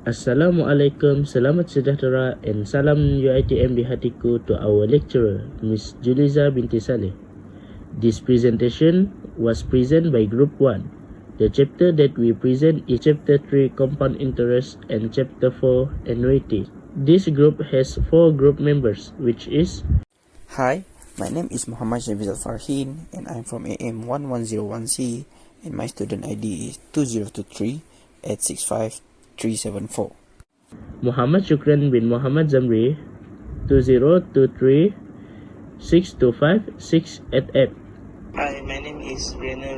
Assalamualaikum, selamat sejahtera and salam UiTM di hatiku to our lecturer, Miss Julius Binti Saleh. This presentation was presented by Group 1. The chapter that we present is Chapter 3, Compound Interest, and Chapter 4, Annuity. This group has 4 group members, which is... Hi, my name is Mohamad Farhin, and I'm from AM1101C, and my student ID is 2023-865-374. Muhammad Syukran bin Muhammad Zambri, 2023-625-688. Hi, my name is Rayner,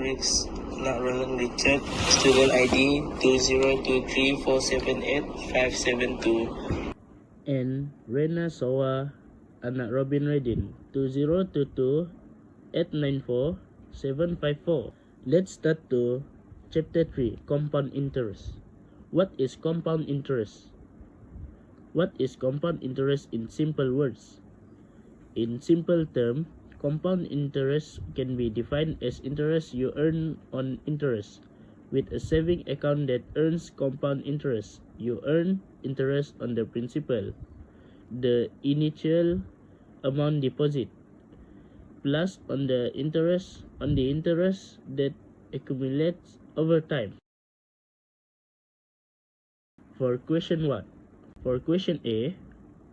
not Roland Richard. Student ID 2023478-572. And Rayner Sowa, Anak Robin Redin, 2022-894-754. Let's start to Chapter 3, Compound Interest. What is compound interest? What is compound interest in simple words? In simple terms, compound interest can be defined as interest you earn on interest. With a saving account that earns compound interest, you earn interest on the principal, the initial amount deposit, plus on the interest that accumulates over time. For question 1. For question A,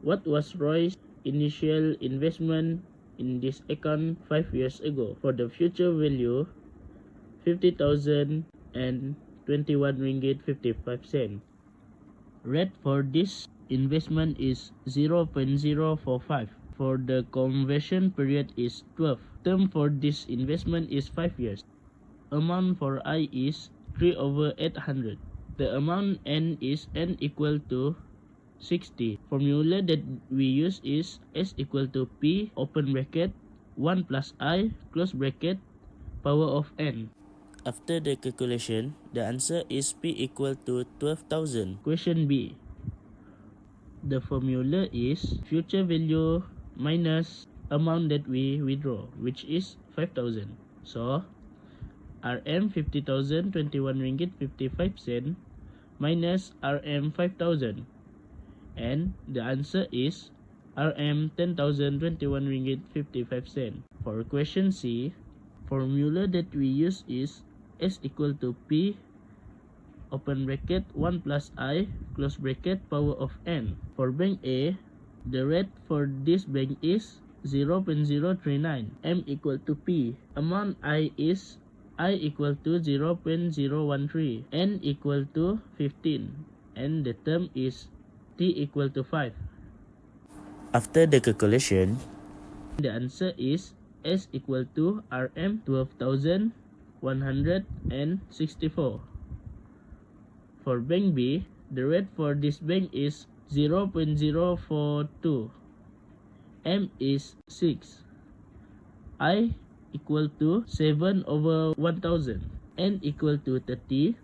what was Roy's initial investment in this account 5 years ago? For the future value, 50,000 and 21 ringgit 55 cents. Rate for this investment is 0.045. For the conversion period is 12. Term for this investment is 5 years. Amount for I is 3/800. The amount N is N equal to 60. Formula that we use is S equal to P open bracket 1 plus I close bracket power of N. After the calculation, the answer is P equal to 12,000. Question B. The formula is future value minus amount that we withdraw, which is 5,000. So, RM 50,000 21 ringgit 55 cent minus RM 5,000, and the answer is RM 10,000 21 ringgit 55 cent. For question C, formula that we use is S equal to P open bracket 1 plus I close bracket power of N. For bank A, the rate for this bank is 0.039. M equal to P. Amount I is I equal to 0.013, N equal to 15, and the term is T equal to 5. After the calculation, the answer is S equal to RM 12,164. For bank B, the rate for this bank is 0.042, M is 6, I equal to 7/1000, N equal to 30,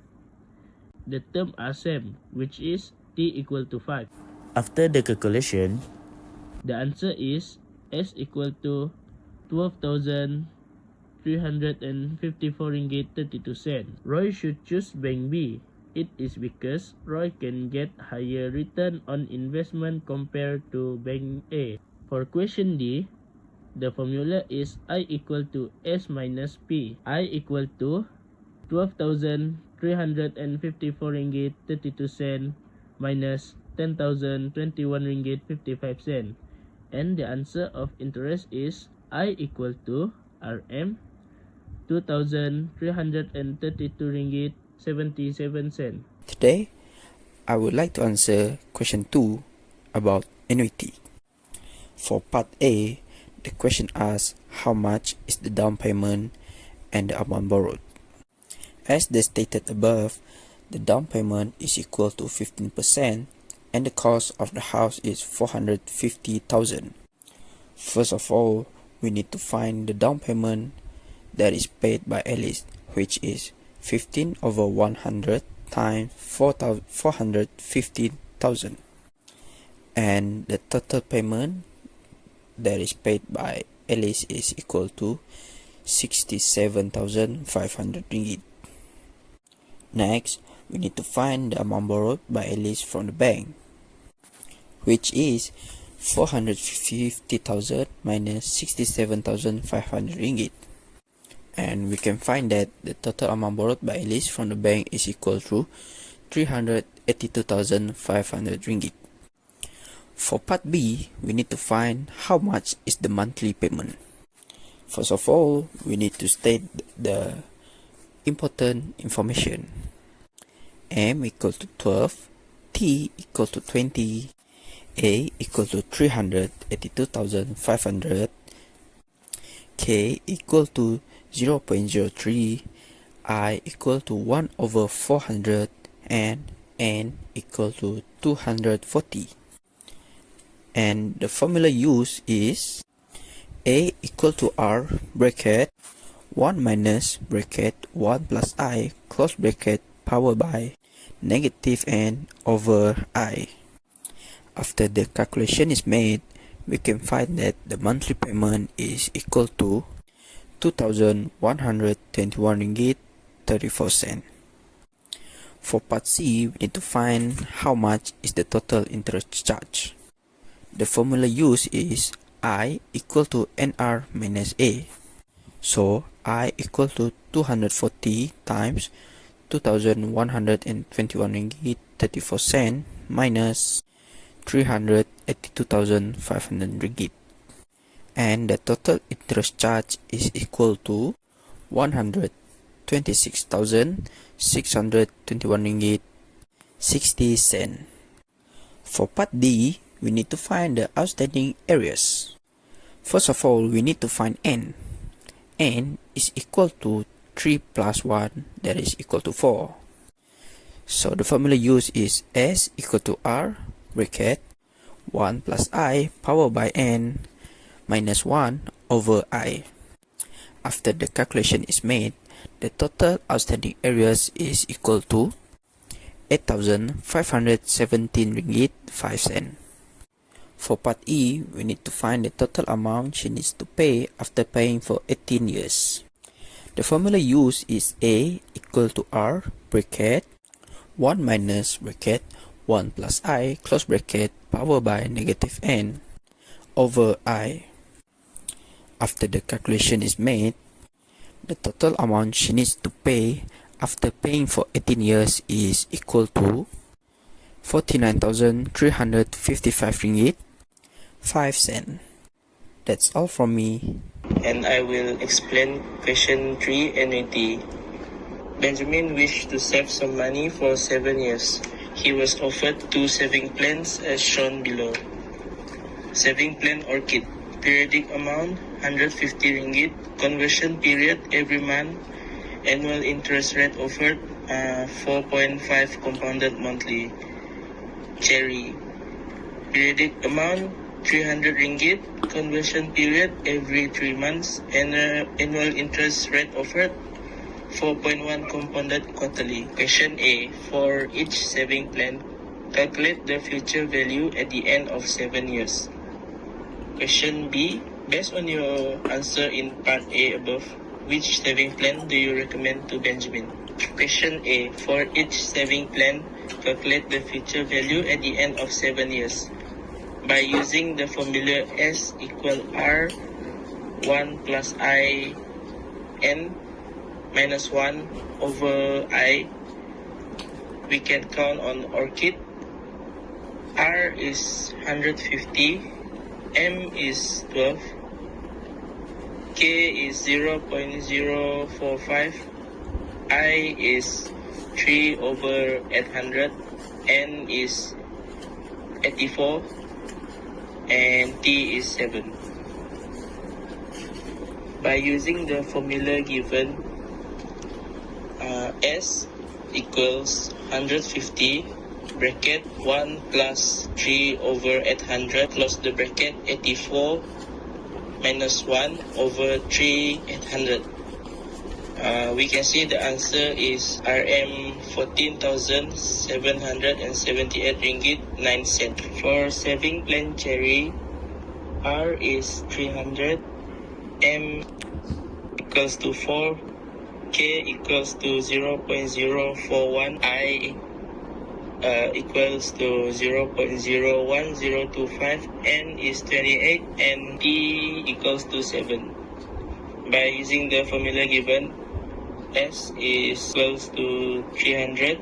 the term are same, which is T equal to 5. After the calculation, the answer is S equal to 12,354 ringgit 32 cents. Roy should choose bank B. It is because Roy can get higher return on investment compared to bank A. For question D, the formula is I equal to S minus P. I equal to 12,354 ringgit 32 cent minus 10,021 ringgit 55 cent. And the answer of interest is I equal to RM 2,332 ringgit 77 cent. Today, I would like to answer question 2 about annuity. For part A, the question asks how much is the down payment and the amount borrowed. As they stated above, the down payment is equal to 15% and the cost of the house is 450,000. First of all, we need to find the down payment that is paid by Alice, which is 15/100 times 450,000, and the total payment that is paid by Alice is equal to 67,500 ringgit. Next, we need to find the amount borrowed by Alice from the bank, which is 450,000 minus 67,500 ringgit. And we can find that the total amount borrowed by Alice from the bank is equal to 382,500 ringgit. For part B, we need to find how much is the monthly payment. First of all, we need to state the important information. M equal to 12, T equal to 20, A equal to 382,500, K equal to 0.03, I equal to 1 over 400, and N equal to 240. And the formula used is A equal to R bracket 1 minus bracket 1 plus I close bracket power by negative N over I. After the calculation is made, we can find that the monthly payment is equal to 2,121 ringgit 34 cents. For part C, we need to find how much is the total interest charge. The formula used is I equal to NR minus A. So I equal to 240 times 2,121 ringgit 34 cents minus 382,500 ringgit. And the total interest charge is equal to 126,621 ringgit 60 cents. For part D, we need to find the outstanding areas. First of all, we need to find N. N is equal to 3 plus 1, that is equal to 4. So the formula used is S equal to R bracket 1 plus I power by N minus 1 over I. After the calculation is made, the total outstanding areas is equal to 8,517 ringgit 5 cents. For part E, we need to find the total amount she needs to pay after paying for 18 years. The formula used is A equal to R bracket 1 minus bracket 1 plus I close bracket power by negative N over I. After the calculation is made, the total amount she needs to pay after paying for 18 years is equal to 49,355 ringgit 5 cents. That's all from me. And I will explain question 3 annuity. Benjamin wished to save some money for 7 years. He was offered 2 saving plans as shown below. Saving plan Orchid. Periodic amount 150 ringgit. Conversion period every month. Annual interest rate offered 4.5 compounded monthly. Cherry. Periodic amount 300 ringgit. Conversion period every 3 months. Annual interest rate offered 4.1 compounded quarterly. Question A. For each saving plan, calculate the future value at the end of 7 years. Question B. Based on your answer in part A above, which saving plan do you recommend to Benjamin? Question A. For each saving plan, calculate the future value at the end of 7 years. By using the formula S equal R 1 plus I N minus 1 over I, we can count on Orchid. R is 150, M is 12, K is 0.045, I is 3 over 800, N is 84, and T is 7. By using the formula given, S equals 150 bracket 1 plus 3 over 800 close the bracket 84 minus 1 over 3 800. We can see the answer is RM 14,778 ringgit 9 cents. For saving plan Cherry, R is 300, M equals to 4, K equals to 0.041, I equals to 0.01025, N is 28, and T equals to 7. By using the formula given, S is equals to 300,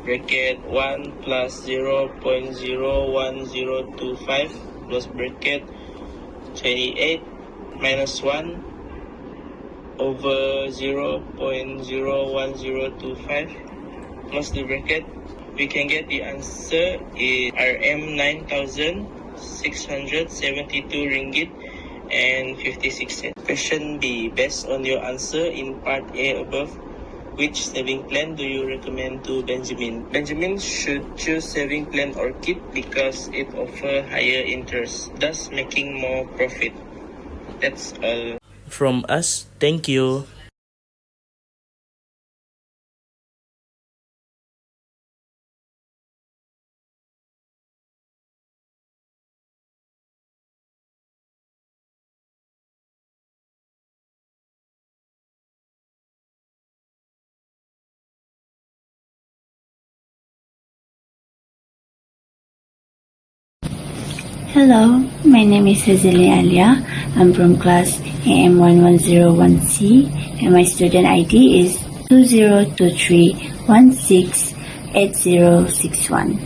bracket 1 plus 0.01025 close bracket 28 minus 1 over 0.01025 close the bracket. We can get the answer is RM9,672 ringgit and 56 cents. Question B. Based on your answer in part A above, which saving plan do you recommend to Benjamin? Benjamin should choose saving plan Orchid because it offers higher interest, thus making more profit. That's all. From us, thank you. Hello, my name is Alia. I'm from class AM1101C and my student ID is 2023168061.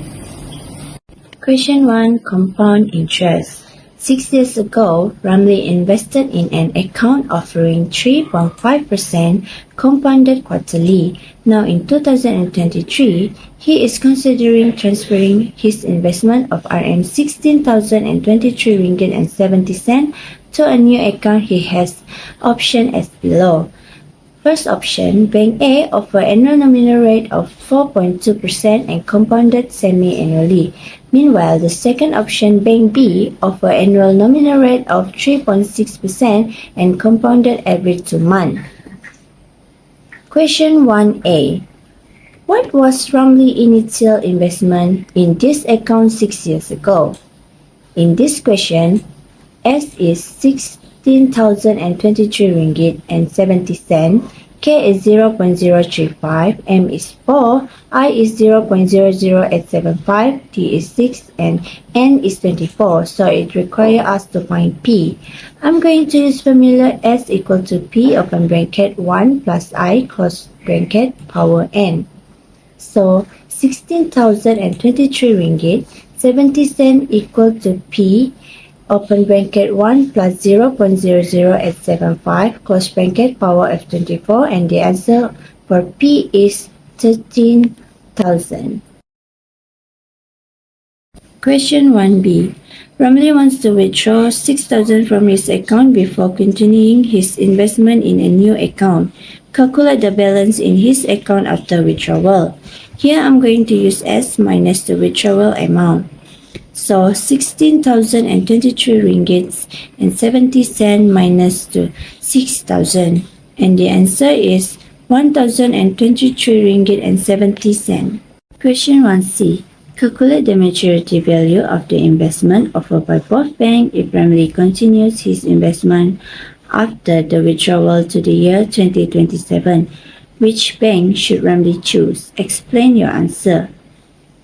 Question 1. Compound interest. 6 years ago, Ramli invested in an account offering 3.5% compounded quarterly. Now in 2023, he is considering transferring his investment of RM16,023 ringgit and 70 cents to a new account he has option as below. First option, Bank A offer annual nominal rate of 4.2% and compounded semi-annually. Meanwhile, the second option, Bank B, offer annual nominal rate of 3.6% and compounded every 2 months. Question 1A. What was Ramli's initial investment in this account 6 years ago? In this question, S is 16,023 ringgit and 70 cents, K is 0.035, M is 4, I is 0.00875, T is 6, and N is 24. So it requires us to find P. I'm going to use formula S equal to P open bracket 1 plus I close bracket power N. So 16,023 ringgit, 70 cents equal to P open bracket 1 plus 0.00875 close bracket power of 24, and the answer for P is 13,000. Question 1B. Ramli wants to withdraw 6,000 from his account before continuing his investment in a new account. Calculate the balance in his account after withdrawal. Here I'm going to use S minus the withdrawal amount. So 16,023 ringgit and 70 cents minus to 6,000, and the answer is 1,023 ringgit and 70 cents. Question 1C. Calculate the maturity value of the investment offered by both banks if Ramli continues his investment after the withdrawal to the year 2027. Which bank should Ramli choose? Explain your answer.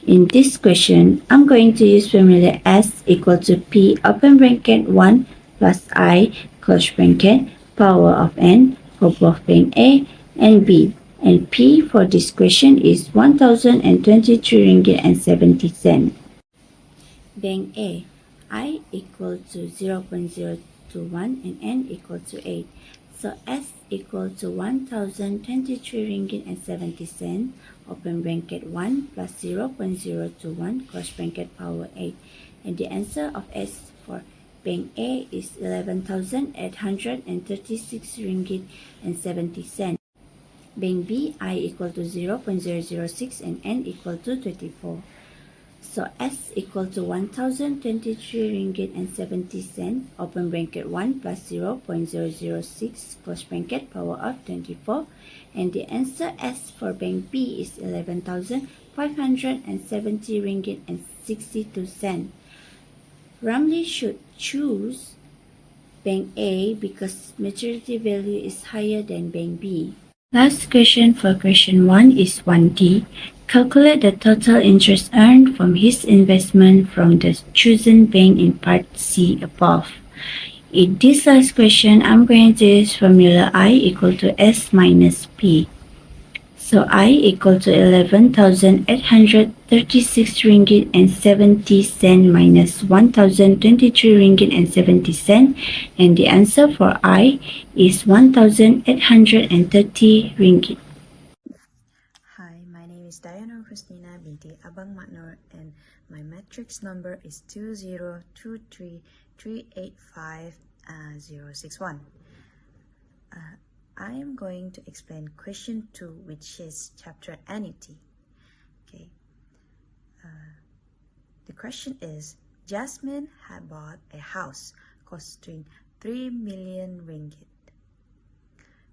In this question, I'm going to use formula S equal to P open bracket 1 plus I close bracket power of N for both bank A and B. And P for this question is 1,023 ringgit and 70 cents. Bank A, I equal to 0.021 and N equal to 8. So S equal to 1,023 ringgit and 70 cents open bracket 1 plus 0.021 close bracket power 8. And the answer of S for Bank A is 11,836 ringgit and 70 cents. Bank B, I equal to 0.006 and N equal to 24. So S equal to 1,023 ringgit and 70 cents open bracket 1 plus 0.006 close bracket power of 24, and the answer S for Bank B is 11,570 ringgit and 62 cents. Ramli should choose Bank A because maturity value is higher than Bank B. Last question for question 1 is 1D. Calculate the total interest earned from his investment from the chosen bank in part C above. In this last question, I'm going to use formula I equal to S minus P. So I equal to 11,836 ringgit and 70 cent minus 1,023 ringgit and 70 cent, and the answer for I is 1,830 ringgit. Hi, my name is Husnina Binti Abang Noor, and my matrix number is 2023385 061. I am going to explain question 2, which is chapter annuity. Okay. The question is, Jasmine had bought a house costing 3 million ringgit.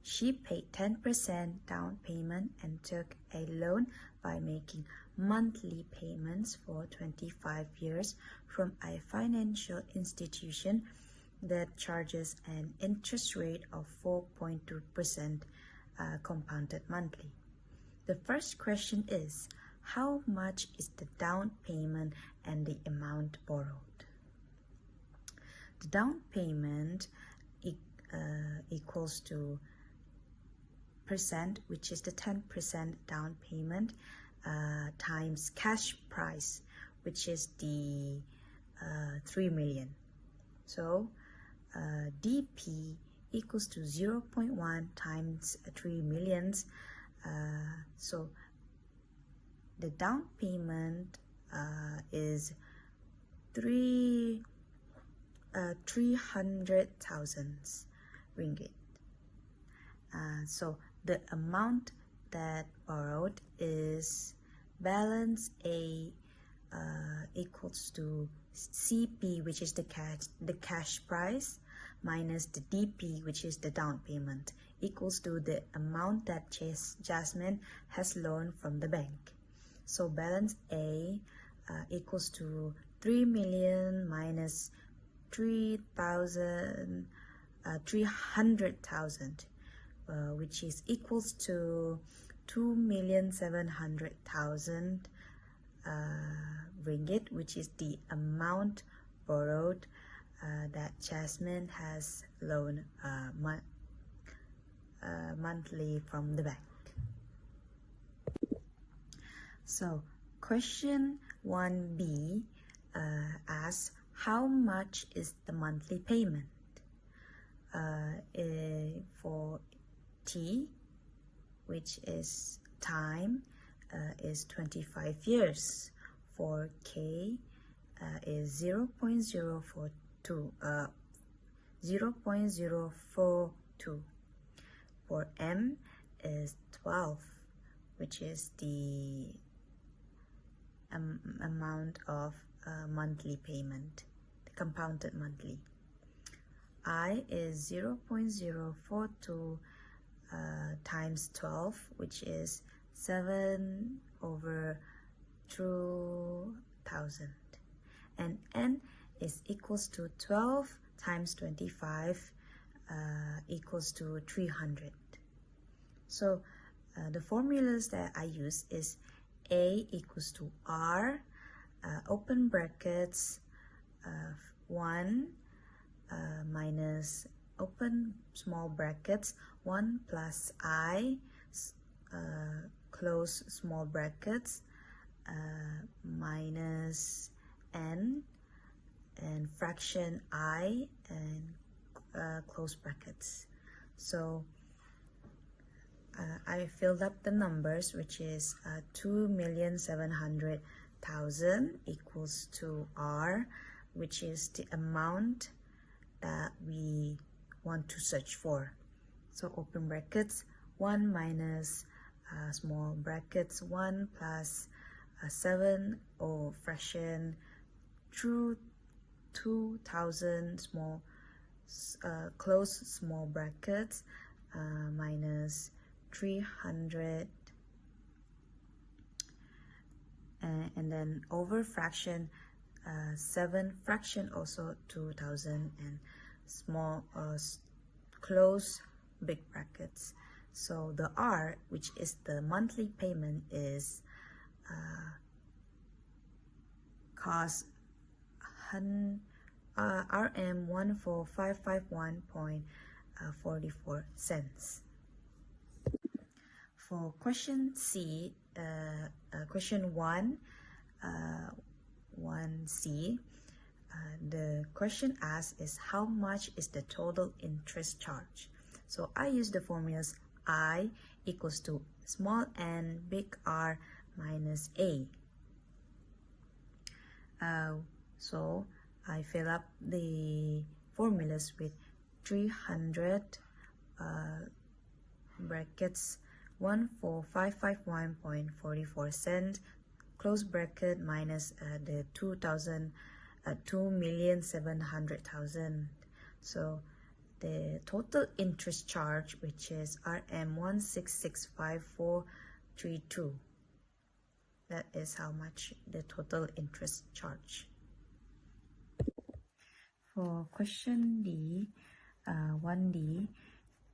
She paid 10% down payment and took a loan by making monthly payments for 25 years from a financial institution that charges an interest rate of 4.2% compounded monthly. The first question is, how much is the down payment and the amount borrowed? The down payment equals to percent, which is the 10% down payment, times cash price, which is the 3 million. So DP equals to 0.1 times 3 millions. So the down payment is 300,000 ringgit. So the amount that borrowed is balance A equals to CP, which is the cash price, minus the DP, which is the down payment, equals to the amount that Jasmine has loaned from the bank. So balance A equals to 3 million minus 300,000, which is equals to 2,700,000 ringgit, which is the amount borrowed that Jasmine has loaned monthly from the bank. So question 1B asks, how much is the monthly payment? For T, which is time, is 25 years. For K is 0.042. For M is 12, which is the amount of monthly payment, the compounded monthly. I is 0.042 times 12, which is 7/2,000, and N is equals to 12 times 25 equals to 300. So the formulas that I use is A equals to R, open brackets, 1 minus open small brackets 1 plus I, close small brackets, minus N, and fraction I, and close brackets. So I filled up the numbers, which is 2,700,000 equals to R, which is the amount that we want to search for. So open brackets 1 minus small brackets 1 plus 7, or fraction through 2,000 small close small brackets, minus 300, and then over fraction 7 fraction also 2,000, and small close big brackets. So the R, which is the monthly payment, is cost RM14551.44 cents. For question C, question 1C, the question asked is how much is the total interest charge? So I use the formulas I equals to small n big R minus A. So I fill up the formulas with 300 brackets 14551.44 cent close bracket minus the 2,700,000. So the total interest charge, which is RM1665432. That is how much the total interest charge. For question D, 1D,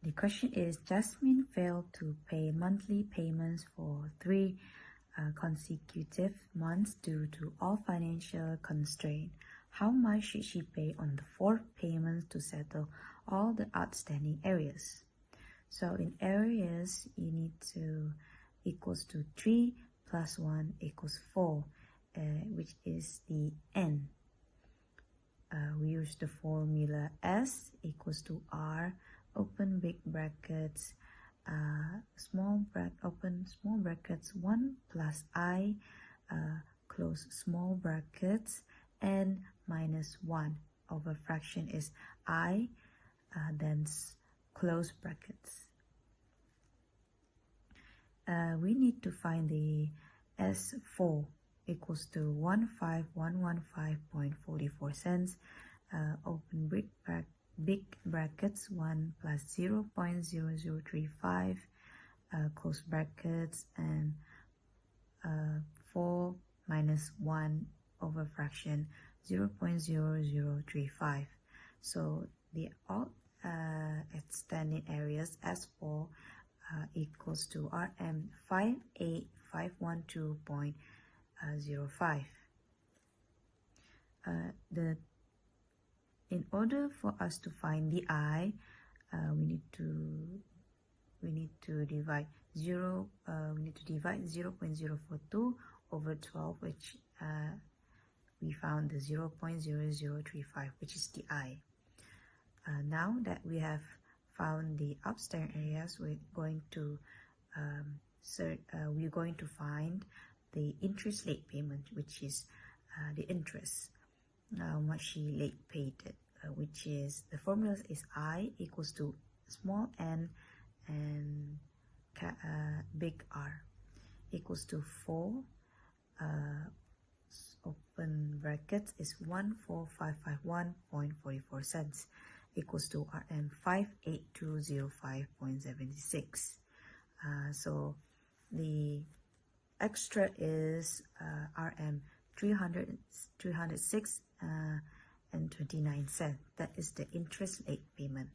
the question is Jasmine failed to pay monthly payments for 3 consecutive months due to all financial constraint. How much should she pay on the 4th payment to settle all the outstanding areas? So in areas, you need to equals to 3 plus 1 equals 4, which is the n. We use the formula S equals to R, open big brackets, open small brackets 1 plus I, close small brackets, n minus 1 over fraction is I, then close brackets. We need to find the S4 equals to 15115.44 cents, open big brackets 1 plus 0.0035, close brackets, and 4 minus 1 over fraction 0.0035. So the all extended areas S4 equals to RM58512.05. In order for us to find the I, we need to divide 0.042 over 12, which we found the 0.0035, which is the I. Now that we have found the upstairs areas, we're going to find the interest late payment, which is the interest. How much she late paid it, which is the formula is I equals to small n and big R equals to 4, open brackets is 14551.44 cents equals to RM58205.76. So the extra is RM306 and 29 cents. That is the interest late payment.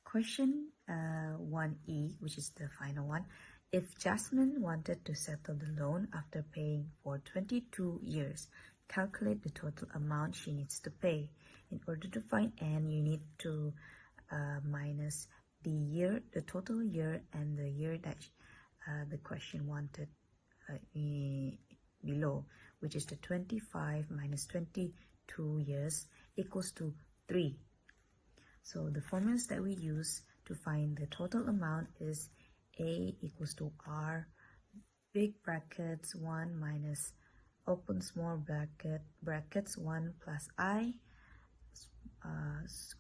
Question 1E, which is the final one. If Jasmine wanted to settle the loan after paying for 22 years, calculate the total amount she needs to pay. In order to find N, you need to minus the year, the total year, and the year that the question wanted below, which is the 25 minus 22 years equals to 3. So the formulas that we use to find the total amount is A equals to R, big brackets 1 minus open small brackets 1 plus I,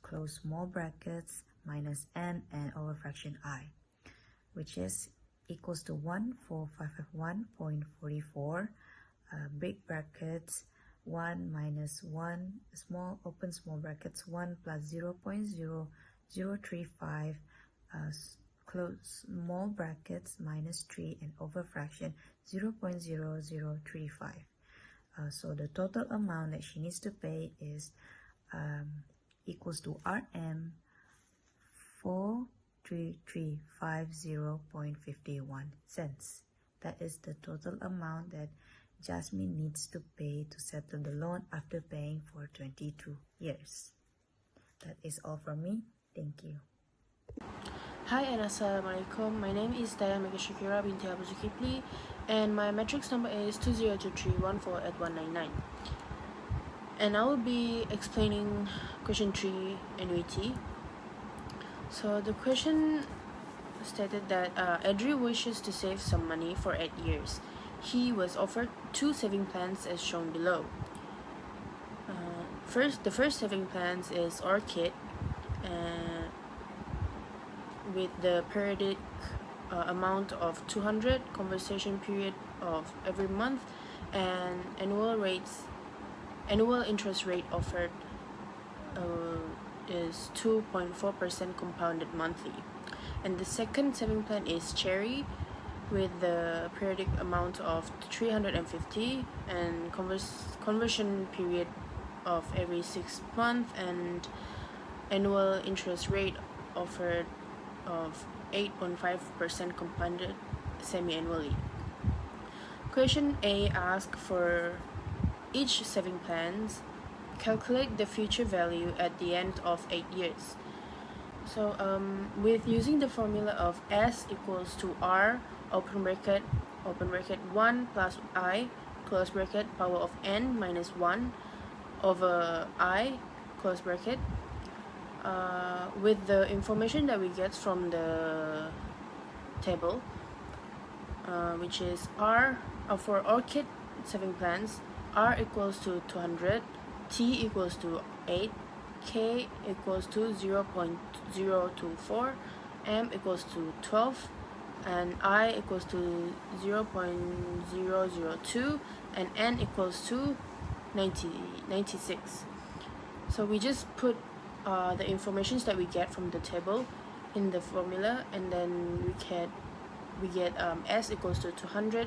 close small brackets minus n and over fraction I, which is equals to 14551.44, big brackets 1 minus 1 small open small brackets 1 plus 0.0035, close small brackets minus 3 and over fraction 0.0035. So the total amount that she needs to pay is equals to RM 3350.51 cents. That is the total amount that Jasmine needs to pay to settle the loan after paying for 22 years. That is all from me. Thank you. Hi and Assalamualaikum. My name is Sya'kirah Binti Zulkipeli and my matrix number is 202314819. And I will be explaining question 3 annuity. So the question stated that Adri wishes to save some money for 8 years. He was offered 2 saving plans as shown below. The first saving plan is Orchid, with the periodic amount of 200, conversion period of every month, and annual interest rate offered is 2.4% compounded monthly. And the second saving plan is Cherry, with the periodic amount of 350 and conversion period of every 6 months, and annual interest rate offered of 8.5% compounded semi-annually. Question A asks for each saving plans, calculate the future value at the end of 8 years. So with using the formula of S equals to R, open bracket 1 plus I, close bracket, power of n minus 1 over I, close bracket, with the information that we get from the table, which is R for Orchid saving plans, R equals to 200, T equals to 8, K equals to 0.024, M equals to 12, and I equals to 0.002, and N equals to 96. So we just put the informations that we get from the table in the formula, and then we get S equals to 200,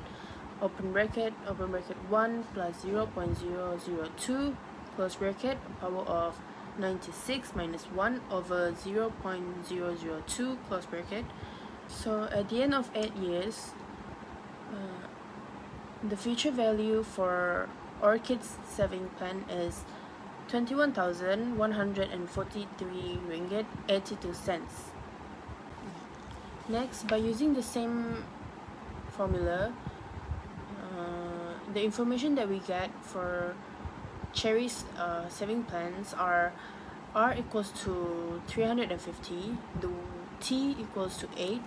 open bracket 1 plus 0.002, close bracket, power of 96 minus 1 over 0.002, close bracket. So at the end of 8 years, the future value for Orchid's saving plan is 21,143 ringgit 82 cents. Next, by using the same formula, the information that we get for Cherry's saving plans are R equals to 350, the T equals to 8,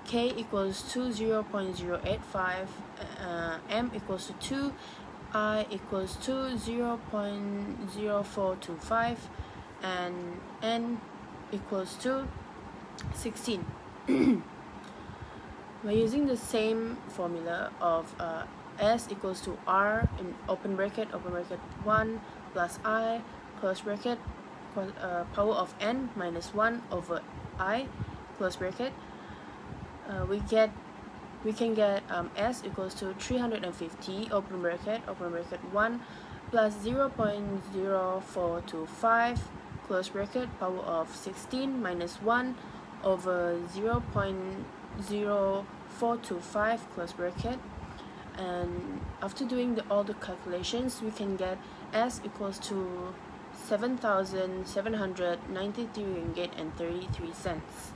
K equals to 0.085, M equals to 2, I equals to 0.0425, and N equals to 16. By using the same formula of S equals to R in open bracket 1 plus I, close bracket, power of N minus 1 over I, close bracket, we can get S equals to 350, open bracket 1 plus 0.0425, close bracket, power of 16 minus 1 over 0.0425, close bracket. And after doing all the calculations, we can get S equals to 7,793 ringgit and 33 cents.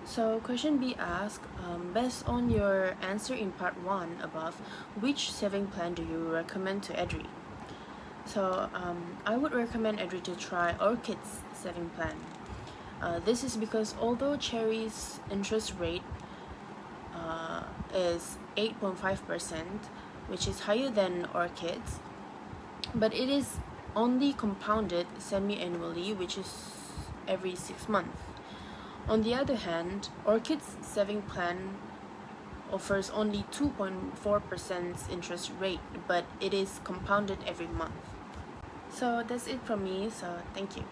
So question B asks, based on your answer in part 1 above, which saving plan do you recommend to Adri? So I would recommend Adri to try Orchid's saving plan. This is because although Cherry's interest rate is 8.5%, which is higher than Orchid's, but it is only compounded semi-annually, which is every 6 months. On the other hand, Orchid's saving plan offers only 2.4% interest rate, but it is compounded every month. So that's it from me, so thank you.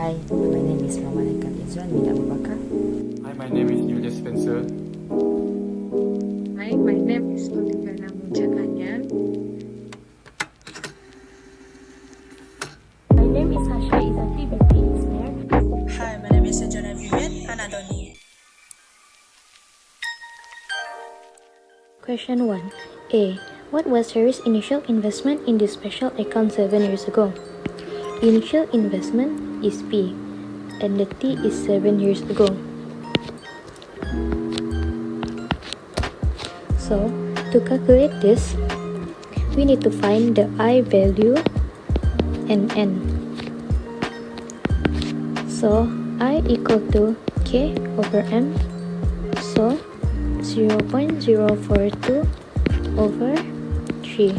Hi, my name is Mohamad bin Abu Bakar. Hi, my name is Julius Spencer. Hi, my name is Olyieviana Mujan Anyan. My name is Hasya Izzati Binti Izmir. Hi, my name is Anak. Question 1. A. What was Harry's initial investment in this special account 7 years ago? Initial investment is P, and the T is 7 years ago. So, to calculate this, we need to find the I value and N. So, I equal to K over M. So, 0.042 over 3.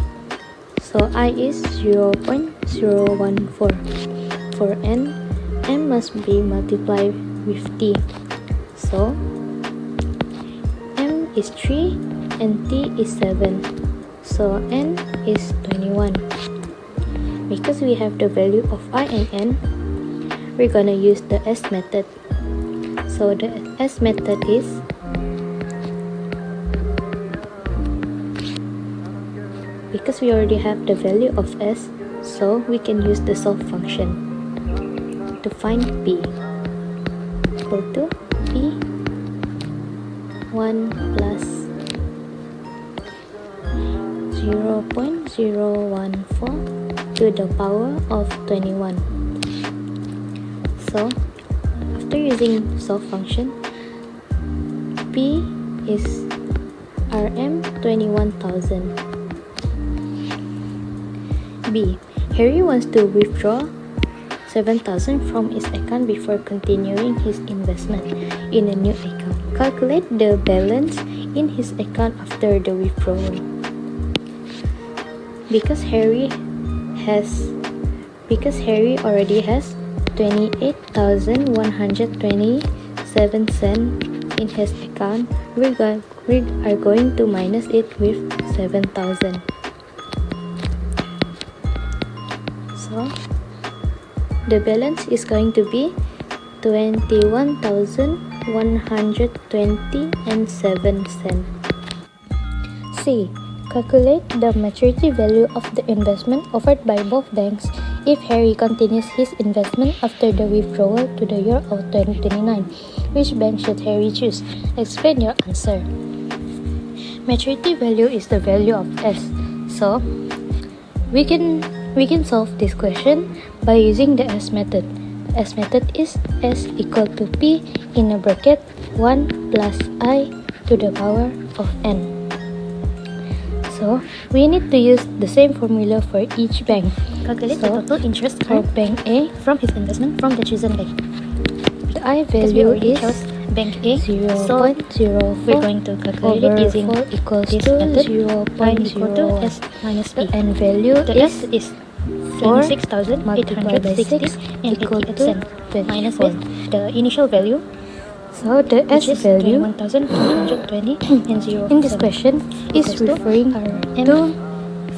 So I is 0.014. For N, M must be multiplied with T. So M is 3 and T is 7. So N is 21. Because we have the value of I and N, we're gonna use the S method. So the S method is because we already have the value of S, so we can use the solve function to find P equal to P 1 plus 0.014 to the power of 21. So after using solve function, P is RM 21,000. B. Harry wants to withdraw 7,000 from his account before continuing his investment in a new account. Calculate the balance in his account after the withdrawal. Because Harry already has 28,127 cents in his account, we are going to minus it with 7,000. So the balance is going to be 21,120.07 cents. C. Calculate the maturity value of the investment offered by both banks if Harry continues his investment after the withdrawal to the year of 2029. Which bank should Harry choose? Explain your answer. Maturity value is the value of S. So we can solve this question by using the S method. S method is S equal to P in a bracket 1 plus I to the power of N. So we need to use the same formula for each bank. Calculate the total interest for Bank A from his investment from the chosen bank. The I value is Bank A, so we're going to calculate it using equals this method. I equal to S minus P. And value is 26,860 and 88 cents minus with the initial value. So the S value 21,220 and 0 in this question is referring to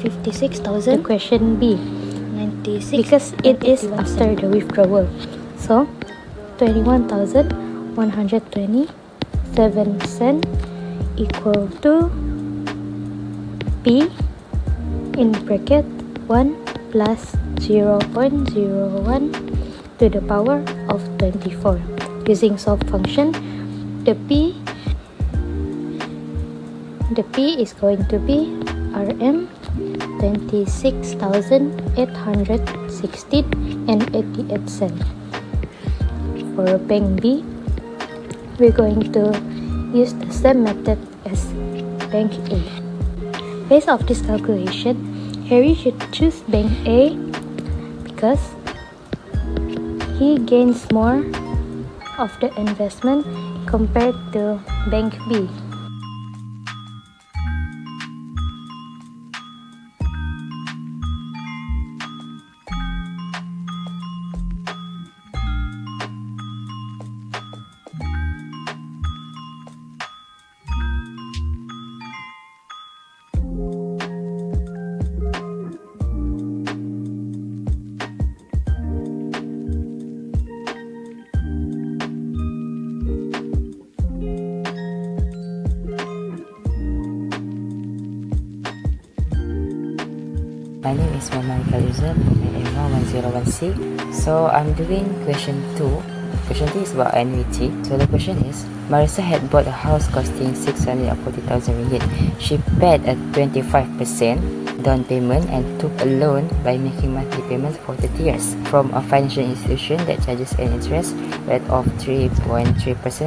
56,000. The question B 96 because it is after the withdrawal. So 21,127 cents equal to P in bracket 1 plus 0.01 to the power of 24. Using solve function, the P is going to be RM 26,816 and 88 cents. For Bank B, we're going to use the same method as Bank A. Based off this calculation, Harry should choose Bank A because he gains more of the investment compared to Bank B. My name is Mohamad from AM1101C. So I'm doing question 2. Question 2 is about annuity. So the question is, Marissa had bought a house costing 640,000 ringgit. She paid a 25% down payment and took a loan by making monthly payments for 30 years from a financial institution that charges an interest rate of 3.3%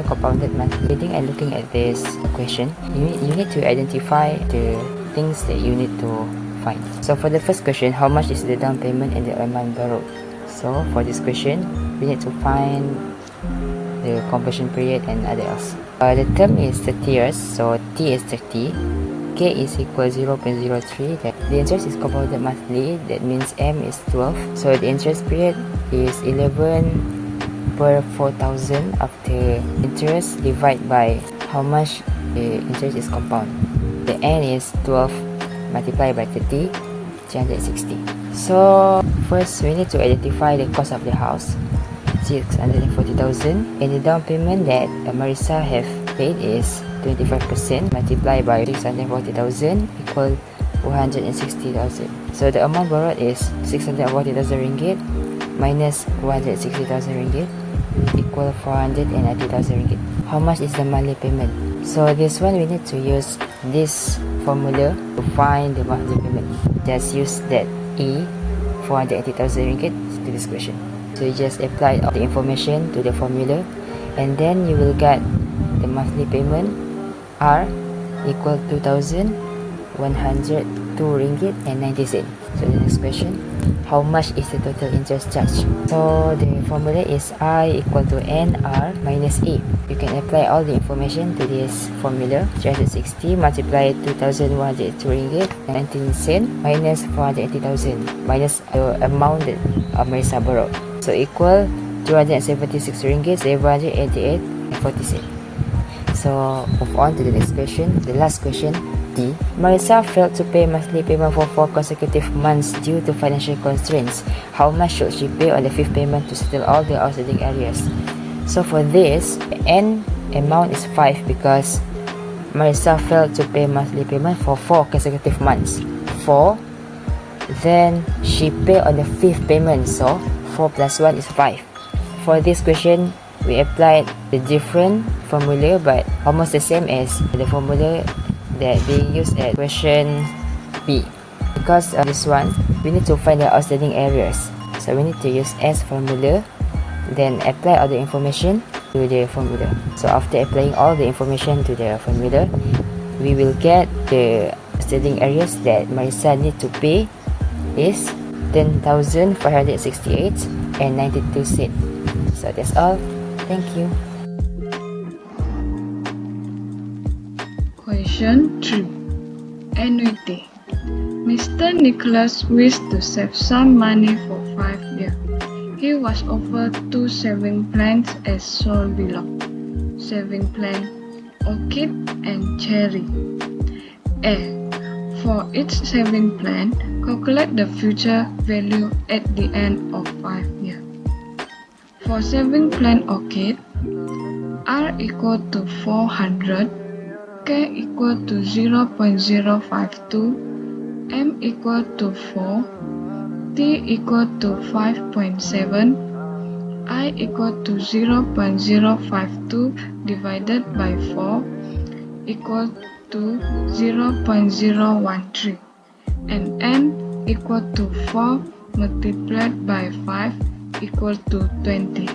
compounded monthly. Reading and looking at this question, you need to identify the things that you need to find. So for the first question, how much is the down payment and the amount borrowed? So for this question, we need to find the conversion period and other else. The term is 30 years, so T is 30, K is equal 0.03, the interest is compounded monthly, that means M is 12, so the interest period is 11 per 4,000 after interest divided by how much the interest is compound. The N is 12 multiplied by 30, 360. So first we need to identify the cost of the house, 640,000, and the down payment that Marissa have paid is 25% multiplied by 640,000 equal 160,000. So the amount borrowed is 640,000 ringgit minus 160,000 ringgit equal 490,000 ringgit. How much is the monthly payment? So this one we need to use this formula to find the monthly payment. Just use that E, 480,000 ringgit to this question. So you just apply all the information to the formula and then you will get the monthly payment R equal 2,102 ringgit and 90 cents. So the next question, how much is the total interest charge? So the formula is I equal to NR minus A. You can apply all the information to this formula. 360 multiply 2,102 ringgit and 19 cents minus 480,000 minus the amount that Marissa borrowed. So equal 276 ringgit 788 and 40 cents. So move on to the next question, the last question. D. Marissa failed to pay monthly payment for 4 consecutive months due to financial constraints. How much should she pay on the 5th payment to settle all the outstanding areas? So for this, the N amount is 5 because Marissa failed to pay monthly payment for 4 consecutive months. 4, then she paid on the 5th payment, so 4 plus 1 is 5. For this question, we applied the different formula but almost the same as the formula that they used at question B. Because of this one, we need to find the outstanding areas. So we need to use S formula, then apply all the information to the formula. So after applying all the information to the formula, we will get the outstanding areas that Marissa need to pay is 10,568 and 92 cents. So that's all. Thank you. Question 3. Annuity. Mr. Nicholas wished to save some money for 5 years. He was offered 2 saving plans as shown below. Saving plan Orchid and Cherry. A. For each saving plan, calculate the future value at the end of 5 years. For saving plan Orchid, R equal to 400, K equal to 0.052, M equal to 4, T equal to 5.7, I equal to 0.052 divided by 4 equal to 0.013, and N equal to 4 multiplied by 5 equal to 20.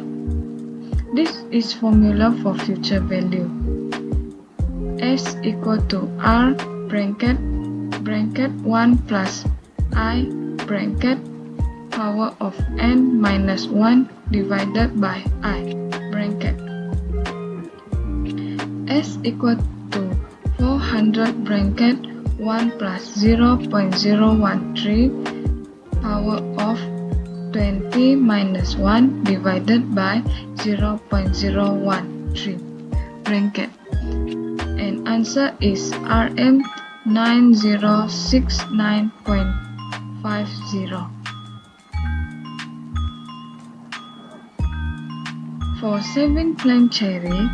This is formula for future value. S equal to R bracket 1 plus I bracket power of N minus 1 divided by I bracket. S equal to 400 bracket 1 plus 0.013 power of 20 minus 1 divided by 0.013 bracket. And answer is RM9069.50. For saving plan Cherry,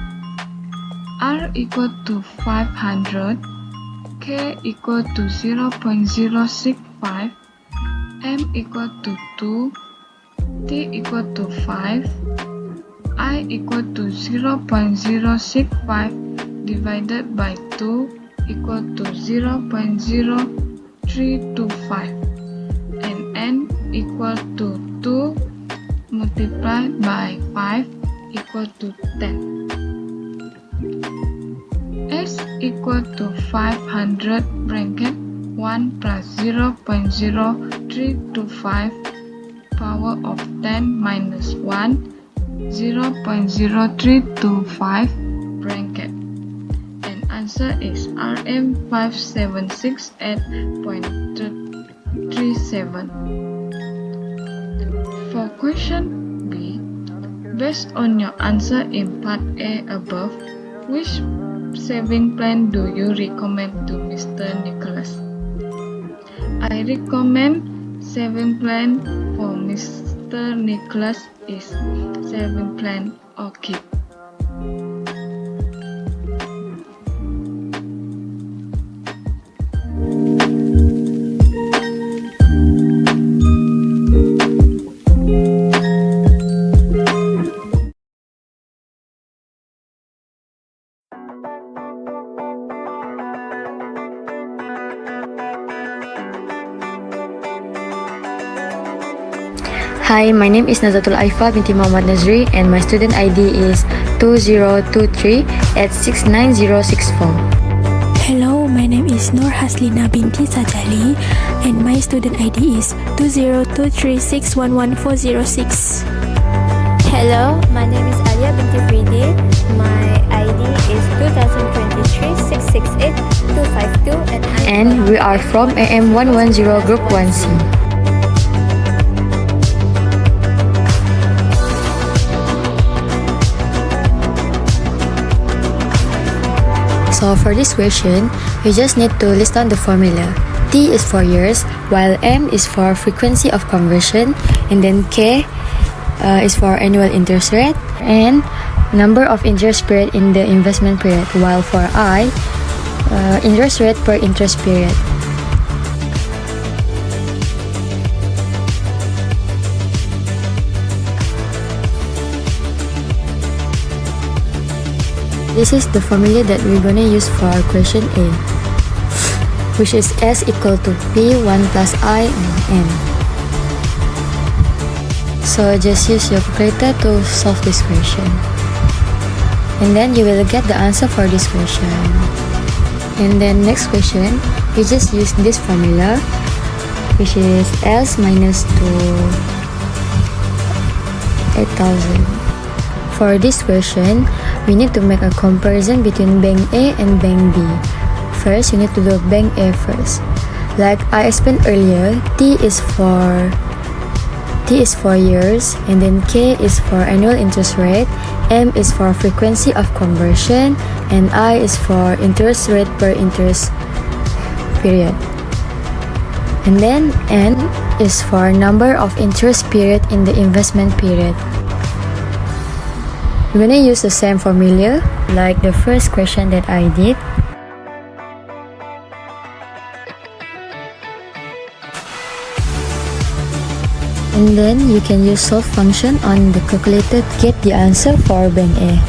R equal to 500, K equal to 0.065, n equal to 2, t equal to 5, I equal to 0.065 divided by 2 equal to 0.0325, and n equal to 2 multiplied by 5 equal to 10. S equal to 500 bracket 1 plus 0.0325 power of 10 minus 1 0.0325 bracket, and answer is RM576 at 0.37. For question B, based on your answer in part A above, which saving plan do you recommend to Mr. Nicholas? I recommend saving plan for Mr. Nicholas is saving plan Orchid. Hi, my name is Nazatul Aifa Binti Mohamad Nazri and my student ID is 2023 at 69064. Hello, my name is Noor Hazelyne Binti Sentaliah and my student ID is 2023611406. Hello, my name is Alia Binti Fridi. My ID is 2023 668 252 and we are from AM110 Group 1C. So for this question, you just need to list down the formula. T is for years, while M is for frequency of conversion, and then K is for annual interest rate, and number of interest period in the investment period, while for I, interest rate per interest period. This is the formula that we're gonna use for question A, which is S equal to P 1 plus I and N. So just use your calculator to solve this question. And then you will get the answer for this question. And then next question, you just use this formula, which is S minus 2 8,000. For this question, we need to make a comparison between bank A and bank B. First, you need to do bank A first. Like I explained earlier, T is for years, and then K is for annual interest rate, M is for frequency of conversion, and I is for interest rate per interest period. And then N is for number of interest period in the investment period. We're gonna use the same formula like the first question that I did. And then you can use solve function on the calculator to get the answer for bank A.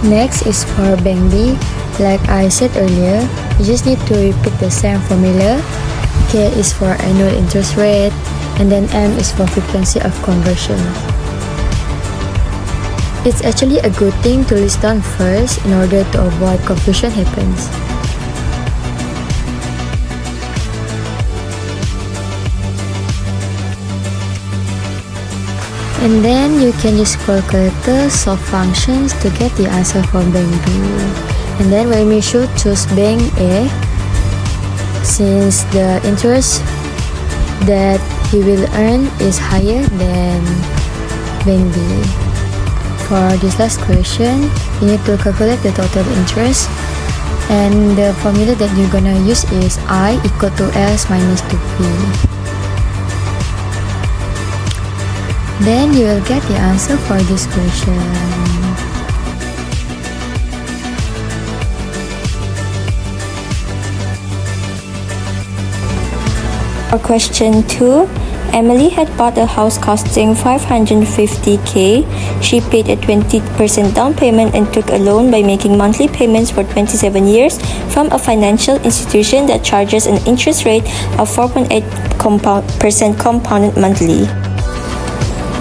Next is for bank B. Like I said earlier, you just need to repeat the same formula. K is for annual interest rate, and then M is for frequency of conversion. It's actually a good thing to list down first in order to avoid confusion happens. And then you can use calculator solve functions to get the answer for bank B. And then when we should choose bank A, since the interest that he will earn is higher than bank B. For this last question, you need to calculate the total interest, and the formula that you're gonna use is I equal to S minus 2P. Then you will get the answer for this question. For question 2, Emily had bought a house costing 550k. She paid a 20% down payment and took a loan by making monthly payments for 27 years from a financial institution that charges an interest rate of 4.8% compounded monthly.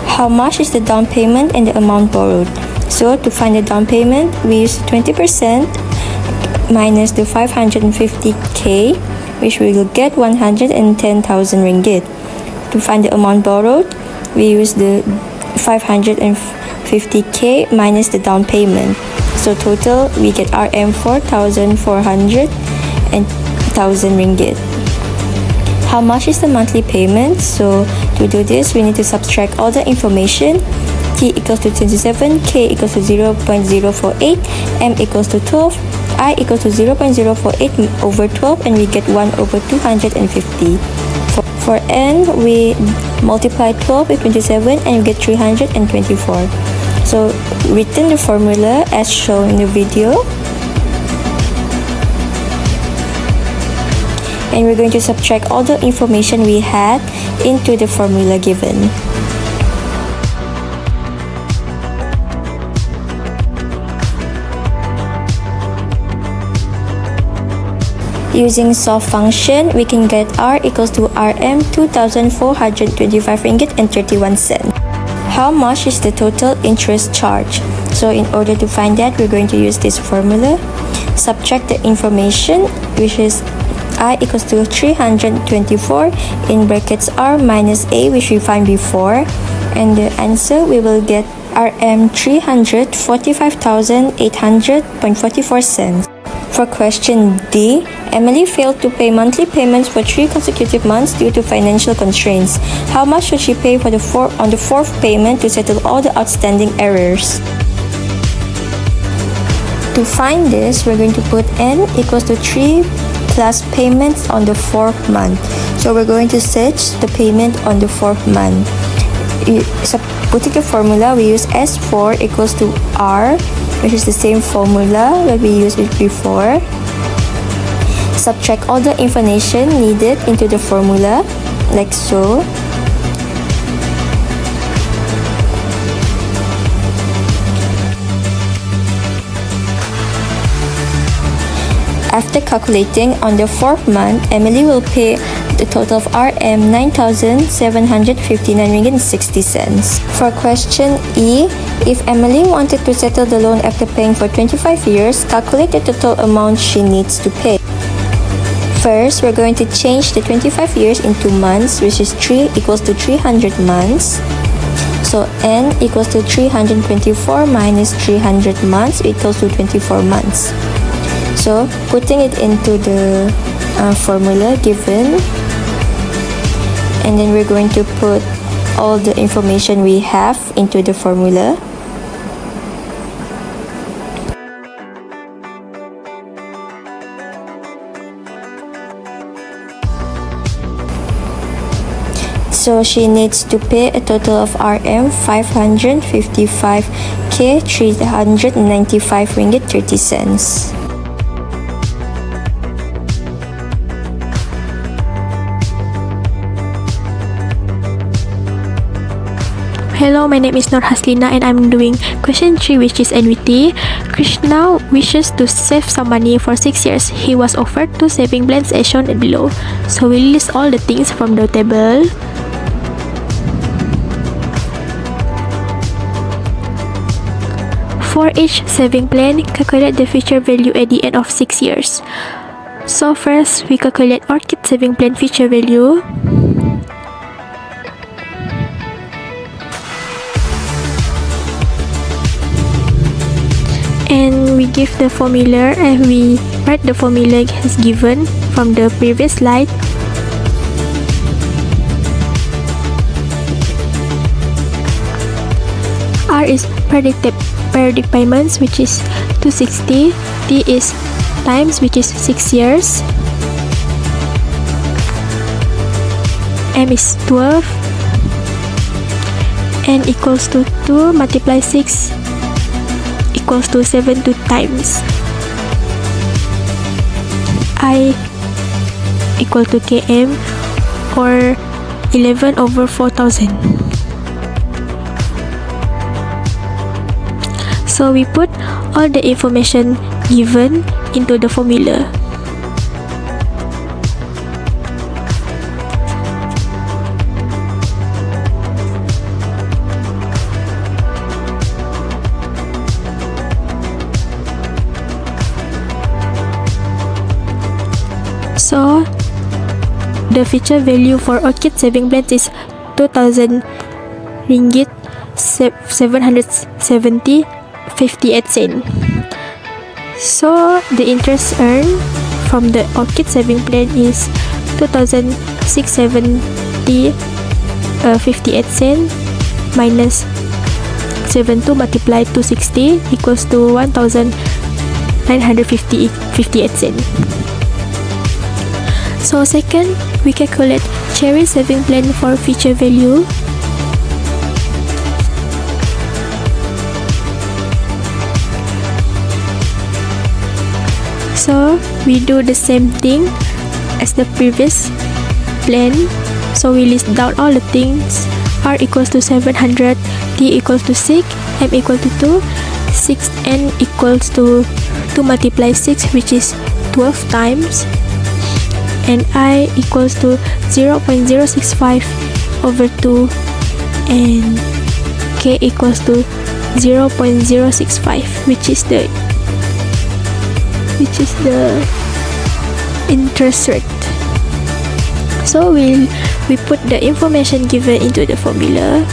How much is the down payment and the amount borrowed? So to find the down payment, we use 20% minus the 550k, which we will get 110,000 ringgit. To find the amount borrowed, we use the 550k minus the down payment. So total, we get RM 4,400 and 1,000 ringgit. How much is the monthly payment? So to do this, we need to subtract all the information. T equals to 27, K equals to 0.048, M equals to 12, I equals to 0.048 over 12, and we get 1 over 250. For N, we multiply 12 with 27 and we get 324. So written the formula as shown in the video. And we're going to subtract all the information we had into the formula given. Using solve function, we can get R equals to RM 2,425 ringgit and 31 cents. How much is the total interest charge? So in order to find that, we're going to use this formula. Subtract the information, which is I equals to 324 in brackets R minus A, which we find before, and the answer we will get RM 345,800.44 cents. For question D, Emily failed to pay monthly payments for 3 consecutive months due to financial constraints. How much should she pay on the fourth payment to settle all the outstanding errors? To find this, we're going to put N equals to 3 plus payments on the 4th month. So we're going to search the payment on the 4th month. Putting the formula, we use S4 equals to R, which is the same formula that we used before. Subtract all the information needed into the formula, like so. After calculating on the 4th month, Emily will pay the total of RM 9,759 ringgit and 60 cents. For question E, if Emily wanted to settle the loan after paying for 25 years, calculate the total amount she needs to pay. First, we're going to change the 25 years into months, which is 3 equals to 300 months. So N equals to 324 minus 300 months equals to 24 months. So putting it into the formula given, and then we're going to put all the information we have into the formula. So she needs to pay a total of RM 555k 395 ringgit 30 cents. Hello, my name is Noor and I'm doing question 3, which is annuity. Krishna wishes to save some money for 6 years. He was offered 2 saving plans as shown below. So we list all the things from the table. For each saving plan, calculate the future value at the end of 6 years. So first, we calculate Orchid saving plan future value. And we give the formula, and we write the formula as given from the previous slide. R is periodic payments, which is 260. T is times, which is 6 years. M is 12. N equals to 2 multiply 6 equals to 72 times. I equal to KM or 11 over 4,000. So we put all the information given into the formula. So the future value for Orchid saving plans is 2,000 ringgit 770.58 cents. So the interest earned from the Orchid saving plan is 2,670.58 cents minus 72 multiplied to 60 equals to 1,958 cents. So second, we calculate Cherry saving plan for future value. So we do the same thing as the previous plan. So we list down all the things. R equals to 700, T equals to 6, M equal to 2, 6N equals to 2 multiply 6, which is 12 times, and I equals to 0.065 over 2, and K equals to 0.065, which is the interest rate. So we put the information given into the formula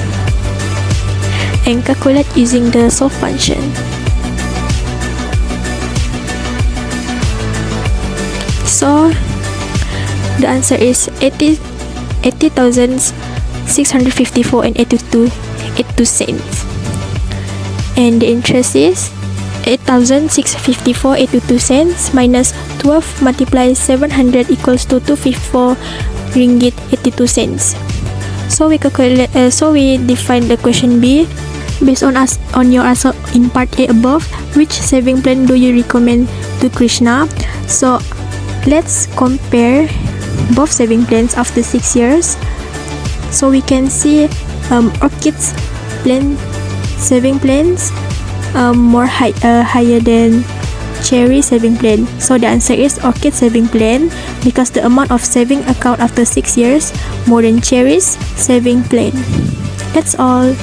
and calculate using the solve function. So the answer is 80,654 and 82 cents, and the interest is 8,654.82 cents minus 12 multiplied 700 equals to 254 ringgit 82 cents. So we calculate. So we define the question B based on your answer in part A above. Which saving plan do you recommend to Krishna? So let's compare both saving plans after 6 years. So we can see Orchid's saving plans more higher than Cherry saving plan. So the answer is Orchid saving plan because the amount of saving account after 6 years more than Cherry's saving plan. That's all.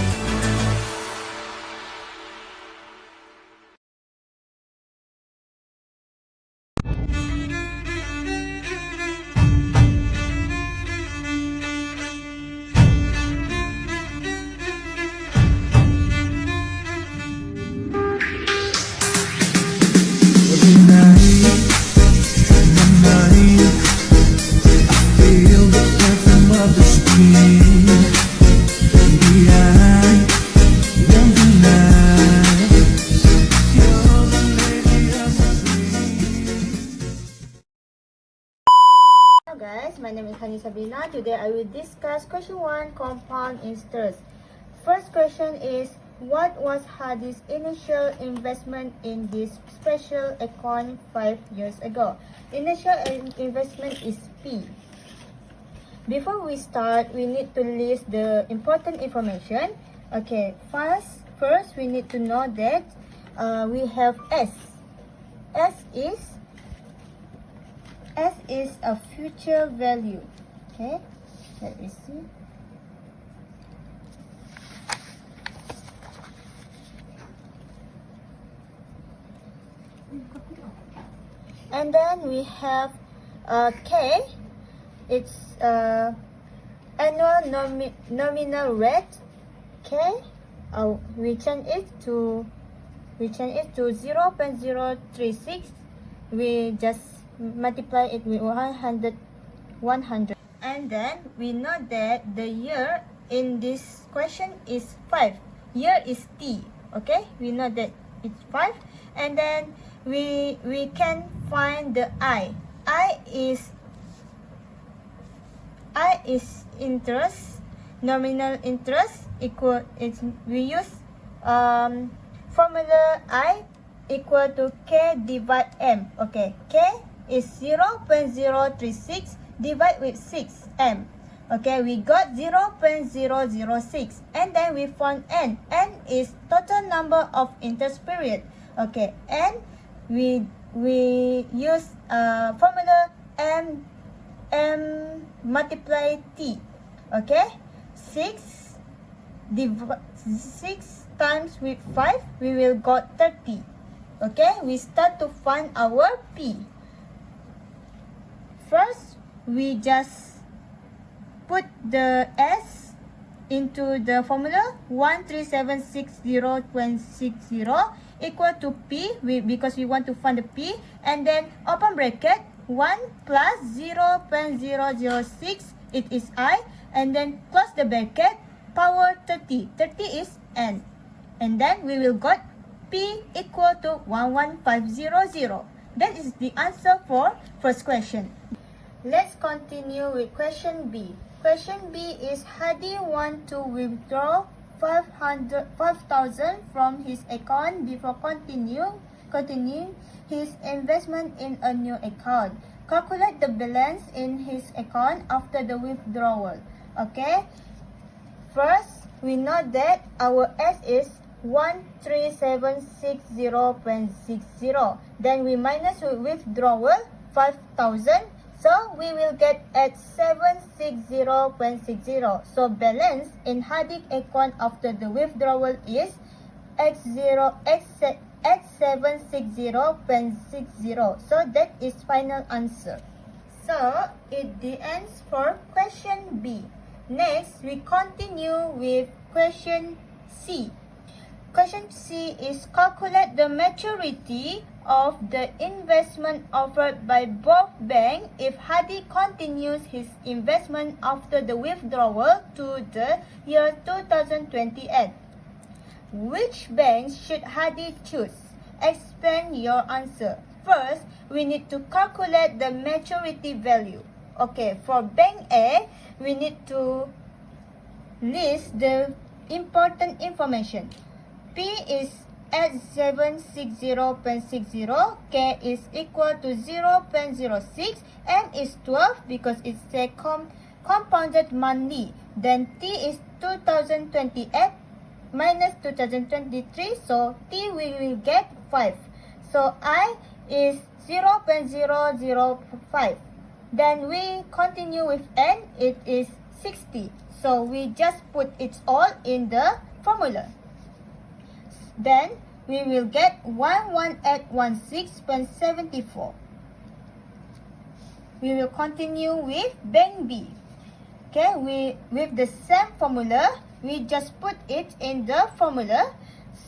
Today I will discuss question 1, compound interest. First question is, what was Hadi's initial investment in this special account 5 years ago? Initial investment is P. Before we start, we need to list the important information. Okay, first we need to know that we have S. S is a future value. Okay, let me see. And then we have K. It's annual nominal rate. K. We change it to 0.036. We just multiply it with 100. And then we know that the year in this question is 5. Year is T. Okay, we know that it's 5. And then we can find the I. I is interest, nominal interest equal. We use formula I equal to K divide M. Okay, K is 0.036 divide with 6M. Okay, we got 0.006 and then we found n. N is total number of interest period. Okay, and we use formula m multiply t. Okay, 6 times with 5, we will got 30. Okay, we start to find our p. First, we just put the s into the formula 13760.60 equal to p because we want to find the p, and then open bracket 1 plus 0.006, it is I, and then close the bracket, power 30. 30 is n, and then we will got p equal to 11500. That is the answer for first question. Let's continue with question B. Question B is Hadi want to withdraw 5,000 from his account before continuing his investment in a new account. Calculate the balance in his account after the withdrawal. Okay. First, we know that our S is 13760.60. Then we minus withdrawal 5,000. So we will get at 760.60. So balance in Hadi account after the withdrawal is at 760.60. So that is final answer. So it ends for question B. Next, we continue with question C. Question C is calculate the maturity of the investment offered by both banks if Hadi continues his investment after the withdrawal to the year 2028. Which bank should Hadi choose? Explain your answer. First, we need to calculate the maturity value. Okay, for bank A, we need to list the important information. P is at 760.60, K is equal to 0.06, M is 12 because it's a compounded monthly. Then T is 2028 minus 2023, so T we will get 5. So I is 0.005. Then we continue with N, it is 60. So we just put it all in the formula. Then we will get 11816.74. We will continue with bank B. Okay, with the same formula, we just put it in the formula.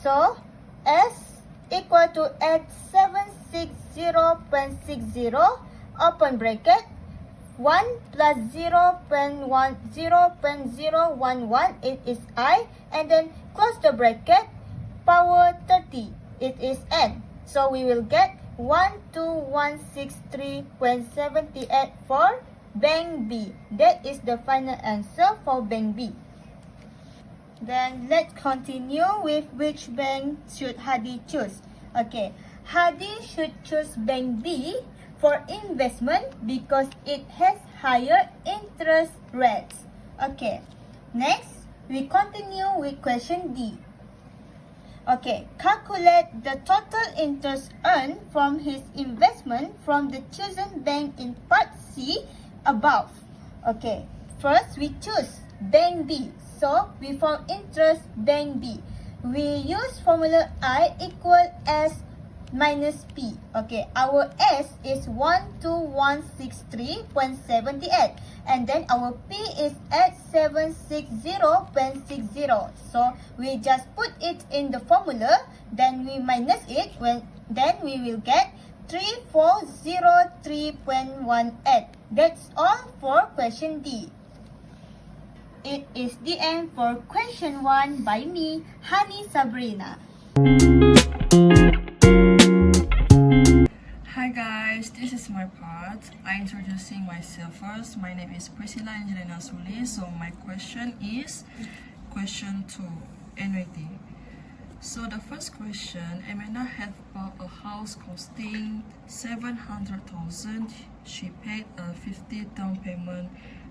So S equal to at 760.60, open bracket, 1 plus 0.011, it is I, and then close the bracket, power 30, it is N. So we will get 12163.78 for bank B. That is the final answer for bank B. Then let's continue with which bank should Hadi choose. Okay, Hadi should choose bank B for investment because it has higher interest rates. Okay, next we continue with question D. Okay, calculate the total interest earned from his investment from the chosen bank in part C above. Okay, first we choose bank B. So we found interest bank B. We use formula I equal S minus P. Okay, our S is 12163.78 and then our P is at 760.60. So we just put it in the formula, then we minus it, then we will get 3403.18. That's all for question D. It is the end for question 1 by me, Hani Sabrina. Hi guys, this is my part. I'm introducing myself first. My name is Priscilla Angelina Suli. So my question is question 2, annuity. So the first question, Emiliana had bought a house costing 700,000. She paid a 50 down payment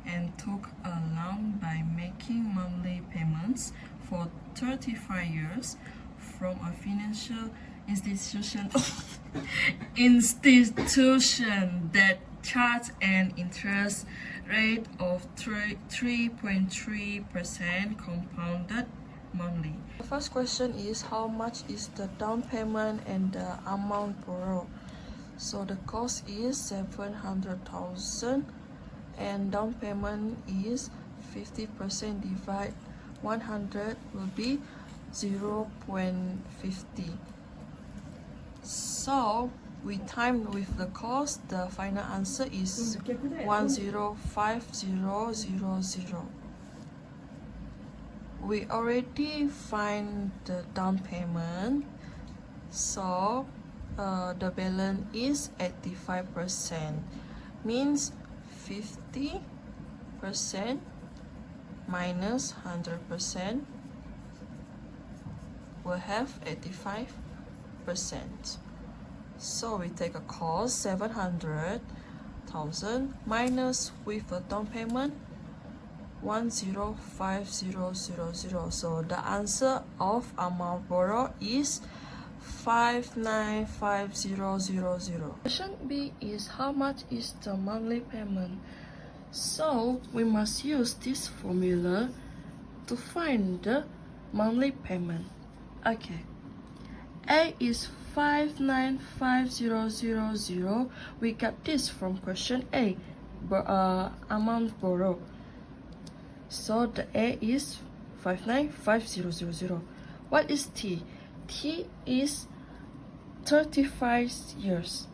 and took a loan by making monthly payments for 35 years from a financial institution that charged an interest rate of 3.3% compounded monthly. The first question is how much is the down payment and the amount borrowed. So the cost is 700,000 and down payment is 50% divide 100 will be 0.50. So we timed with the cost, the final answer is 105000. We already find the down payment, so the balance is 85%, means 50% minus 100% will have 85%. So we take a cost 700,000 minus with a down payment 105000. So the answer of amount borrowed is 595000. Question B is how much is the monthly payment. So we must use this formula to find the monthly payment. Okay, A is 595000. We got this from question A, amount borrowed. So the A is 595000. What is T? T is 35 years.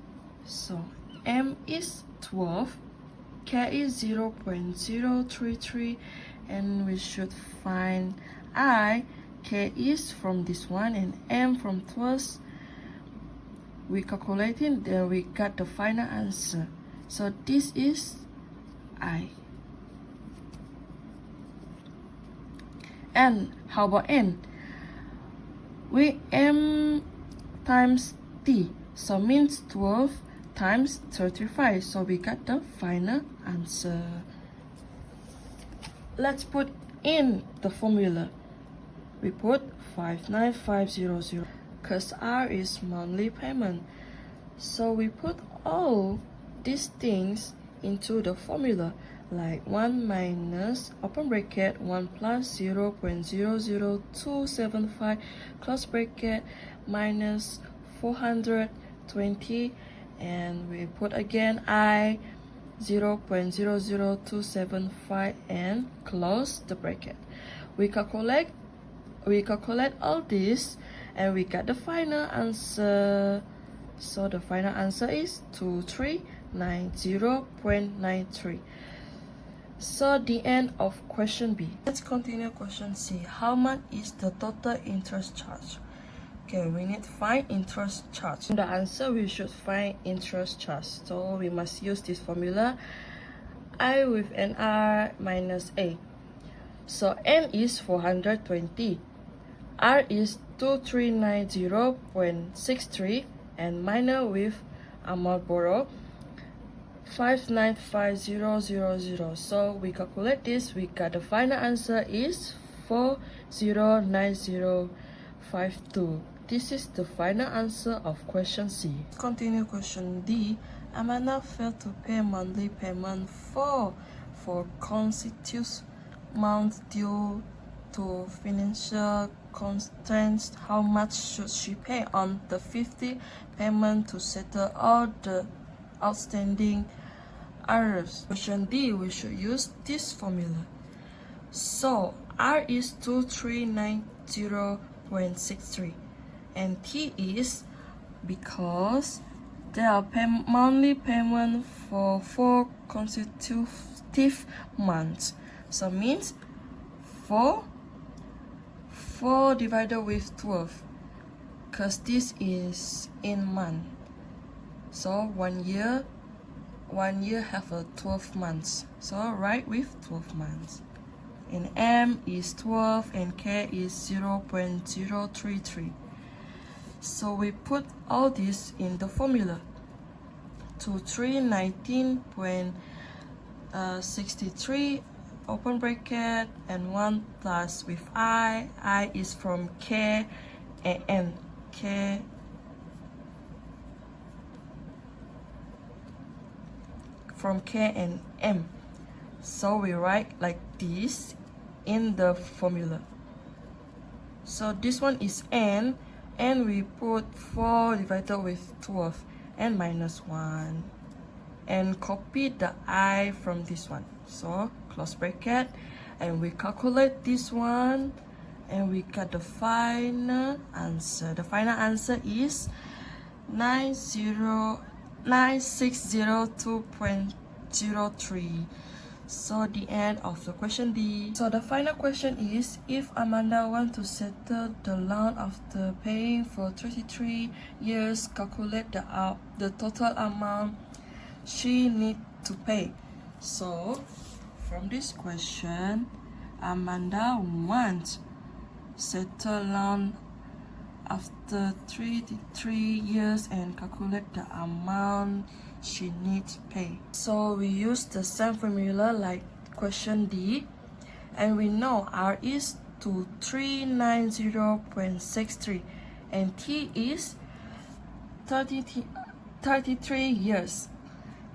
So M is 12, K is 0.033, and we should find I. K is from this one and M from 12. We calculating, then we got the final answer. So this is I. And how about N? We M times T, so means 12 times 35. So we got the final answer. Let's put in the formula. We put 59500 because R is monthly payment. So we put all these things into the formula, like 1 minus open bracket 1 plus 0.00275 close bracket minus 420, and we put again I 0.00275 and close the bracket. We calculate all this and we got the final answer. So the final answer is 2390.93. So the end of question B. Let's continue question C. How much is the total interest charge? Okay, we need to find interest charge. In the answer, we should find interest charge. So we must use this formula, I with an R minus A. So N is 420, R is 2390.63, and minus with amount borrowed 595000. So we calculate this, we got the final answer is 409052. This is the final answer of question C. Continue question D. Amanda failed to pay monthly payment for consecutive months due to financial constraints. How much should she pay on the 50th payment to settle all the outstanding errors? Question D, we should use this formula. So R is 2390.63 and T is, because there are monthly payment for 4 consecutive months, so means 4 divided with 12, because this is in month. So one year have a 12 months, so write with 12 months. And M is 12 and K is 0.033. So we put all this in the formula. 2319.93 63 open bracket and 1 plus with I is from K and M. K from K and M. So we write like this in the formula. So this one is N, and we put 4 divided with 12 and minus 1, and copy the I from this one. So close bracket, and we calculate this one, and we got the final answer. The final answer is 9602.03. So the end of the question D. So the final question is, if Amanda wants to settle the loan after paying for 33 years, calculate the total amount she needs to pay. So from this question, Amanda wants settle loan after 33 years and calculate the amount she needs to pay. So we use the same formula like question D, and we know R is 2390.63 and T is 33 years,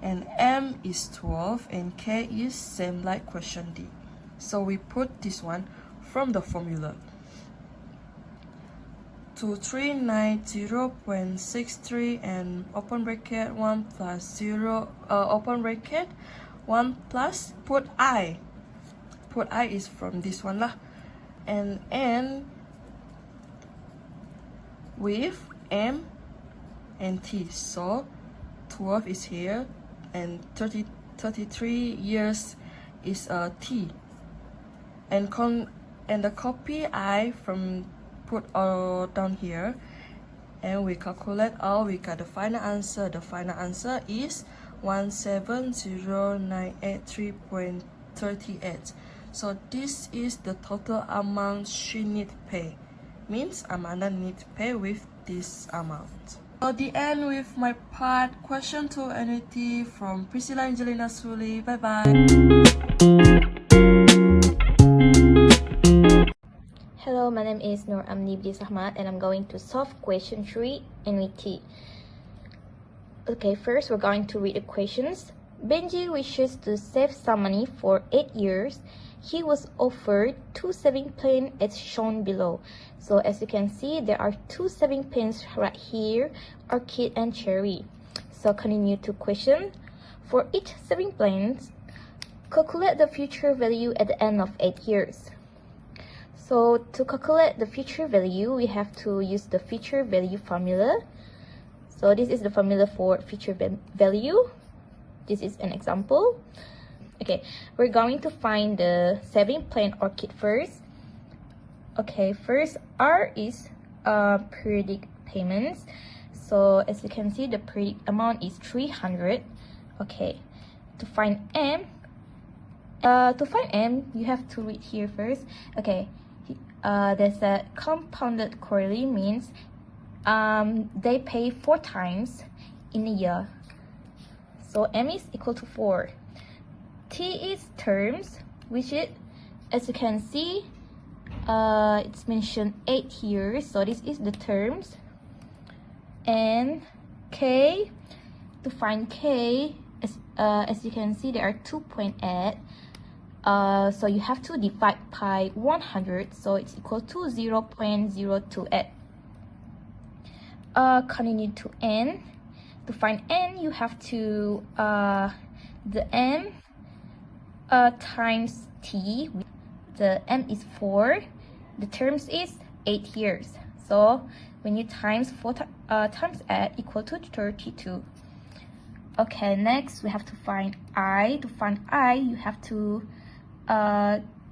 and M is 12 and K is same like question D. So we put this one from the formula. 2390.63 and open bracket 1 plus 0 open bracket 1 plus put I is from this one lah, and N with M and T. So 12 is here and 33 years is T, and the copy I from put all down here, and we calculate all. We got the final answer. The final answer is 170,983.38. So this is the total amount she need to pay. Means Amanda need to pay with this amount. So the end with my part. Question 2 annuity from Priscilla Angelina Suli. Bye bye. Hello, my name is Noor Ahmad, and I'm going to solve question 3 annuity. Okay, first we're going to read the questions. Benji wishes to save some money for 8 years. He was offered 2 saving plans as shown below. So as you can see, there are 2 saving plans right here, Orchid and Cherry. So continue to question. For each saving plan, calculate the future value at the end of 8 years. So to calculate the future value, we have to use the future value formula. So this is the formula for future value. This is an example. Okay, we're going to find the saving plan Orchid first. Okay, first R is periodic payments. So as you can see, the periodic amount is 300. Okay, to find M, you have to read here first. Okay, there's a compounded quarterly, means they pay 4 times in a year. So M is equal to 4. T is terms, which is, as you can see, it's mentioned 8 years, so this is the terms. And K, to find K, as you can see, there are 2.8. So you have to divide by 100, so it's equal to 0.028. Continue to N. To find N, you have to the M times T. The M is 4. The terms is 8 years. So when you times 4 times 8 equal to 32. Okay, next we have to find I. To find I, you have to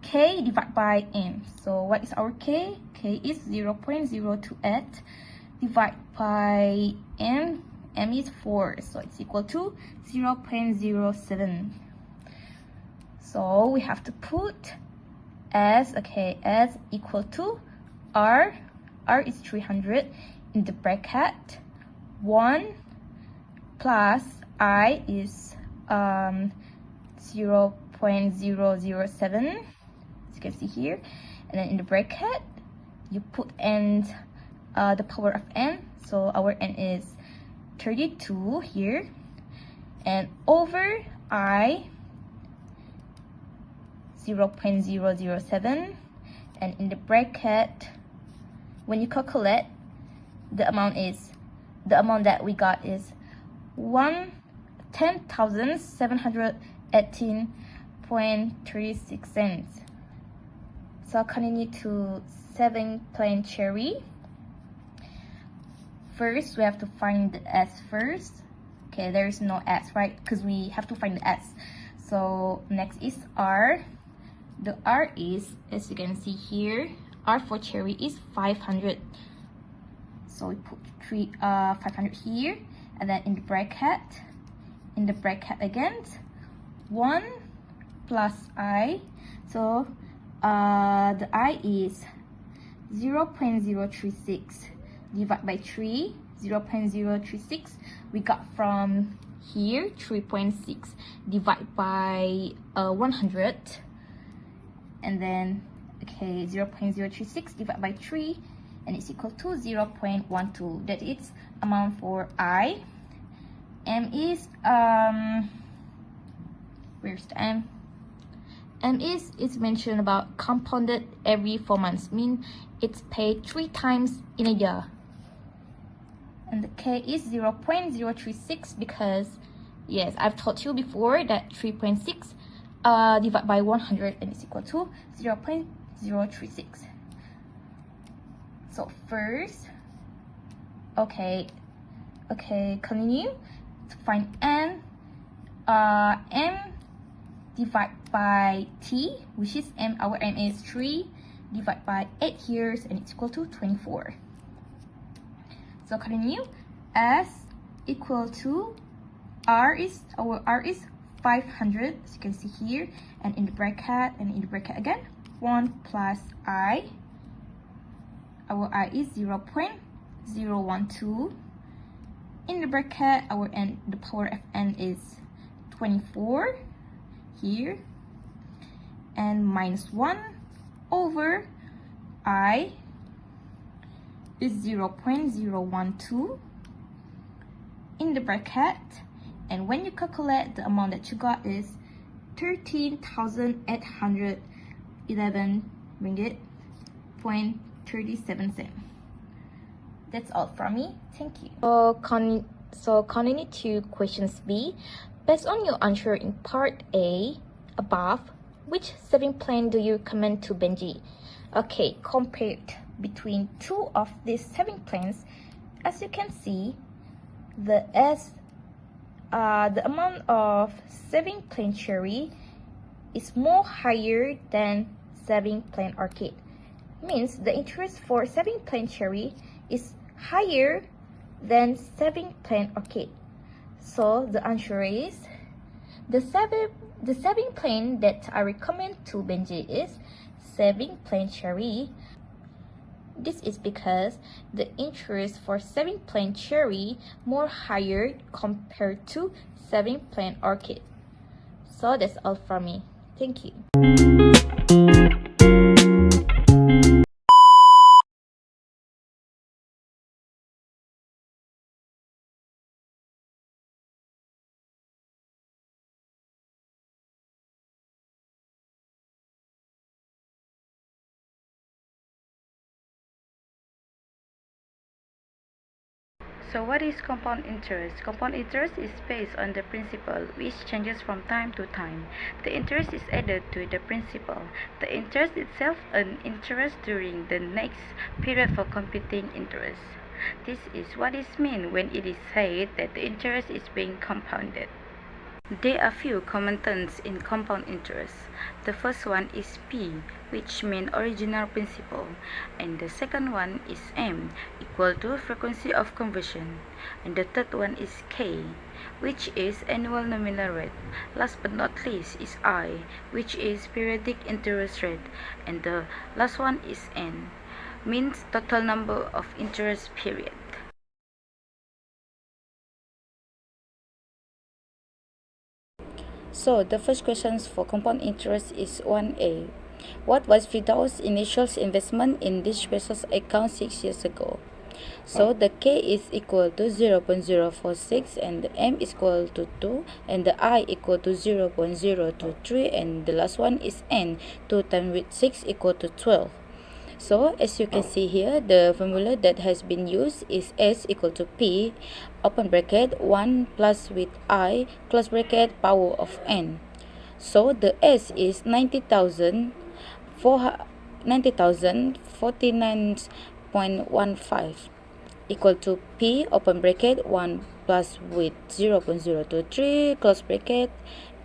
K divided by M. So what is our K? K is 0.028 divided by M. M is 4, so it's equal to 0.07. So we have to put S, okay, S equal to R. R is 300 in the bracket. 1 plus I is 0.007, as you can see here, and then in the bracket you put n, the power of n, so our n is 32 here, and over I 0.007, and in the bracket when you calculate, the amount that we got is 10,718.36 cents. So I'll continue to 7 plain cherry. First, we have to find the S first. Okay, there is no S, right? Because we have to find the S. So next is R. The R is, as you can see here, R for cherry is 500. So we put 500 here, and then in the bracket again, 1 plus I. So the I is 0.036 divided by 3. 0.036 we got from here, 3.6 divided by 100, and then okay, 0.036 divided by 3, and it's equal to 0.12. That is amount for I. M is where's the M? M is mentioned about compounded every 4 months, mean it's paid 3 times in a year. And the K is 0.036 because, yes, I've taught you before that 3.6 divided by 100 and it's equal to 0.036. So first, okay, continue to find N. M divided by T, which is M, our M is 3, divided by 8 years, and it's equal to 24. So continue, S equal to R is, our R is 500, as you can see here, and in the bracket again, 1 plus I. Our I is 0.012. In the bracket, our n, the power of n is 24 here, and minus 1 over I is 0.012 in the bracket, and when you calculate, the amount that you got is 13,811 ringgit point 37 cents. That's all from me. Thank you. So continue to questions B. Based on your answer in part A above, which saving plan do you recommend to Benji? Okay, compared between two of these saving plans, as you can see, the amount of saving plan cherry is more higher than saving plan orchid. Means the interest for saving plan cherry is higher than saving plan orchid. So the answer is the saving plan that I recommend to Benji is saving plan cherry. This is because the interest for saving plan cherry more higher compared to saving plan orchid. So that's all from me. Thank you. So what is compound interest? Compound interest is based on the principal, which changes from time to time. The interest is added to the principal. The interest itself earns interest during the next period for computing interest. This is what is meant when it is said that the interest is being compounded. There are few common terms in compound interest. The first one is P, which means original principal, and the second one is M, equal to frequency of conversion, and the third one is K, which is annual nominal rate. Last but not least is I, which is periodic interest rate, and the last one is N, means total number of interest period. So the first questions for compound interest is 1A. What was Firdaus' initial investment in this special account 6 years ago? So the K is equal to 0.046 and the M is equal to 2 and the I equal to 0.023 and the last one is N, 2 times with 6 equal to 12. So as you can see here, the formula that has been used is S equal to P, open bracket, 1 plus with I, close bracket, power of N. So the S is 90,049.15 equal to P, open bracket, 1 plus with 0.023, close bracket,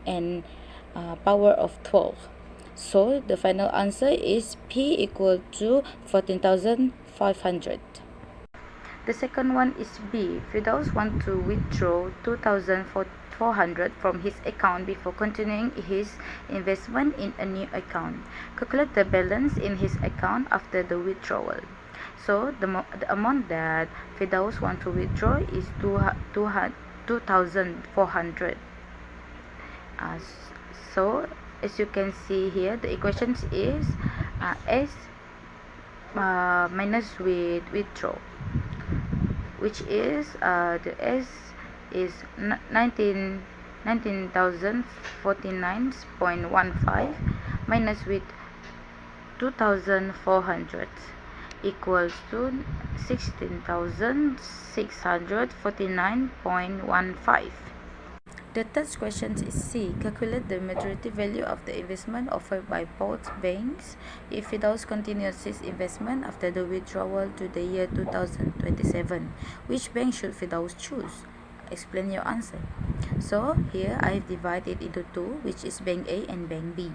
and power of 12. So the final answer is P equal to 14,500. The second one is B. Firdaus want to withdraw 2,400 from his account before continuing his investment in a new account. Calculate the balance in his account after the withdrawal. So the amount that Firdaus want to withdraw is 2,400. So as you can see here, the equations is S minus with withdraw, which is the S is 19,049.15 minus with 2,400 equals to 16,649.15. The third question is C. Calculate the maturity value of the investment offered by both banks if Firdaus continues his investment after the withdrawal to the year 2027. Which bank should Firdaus choose? Explain your answer. So here I have divided into two, which is bank A and bank B.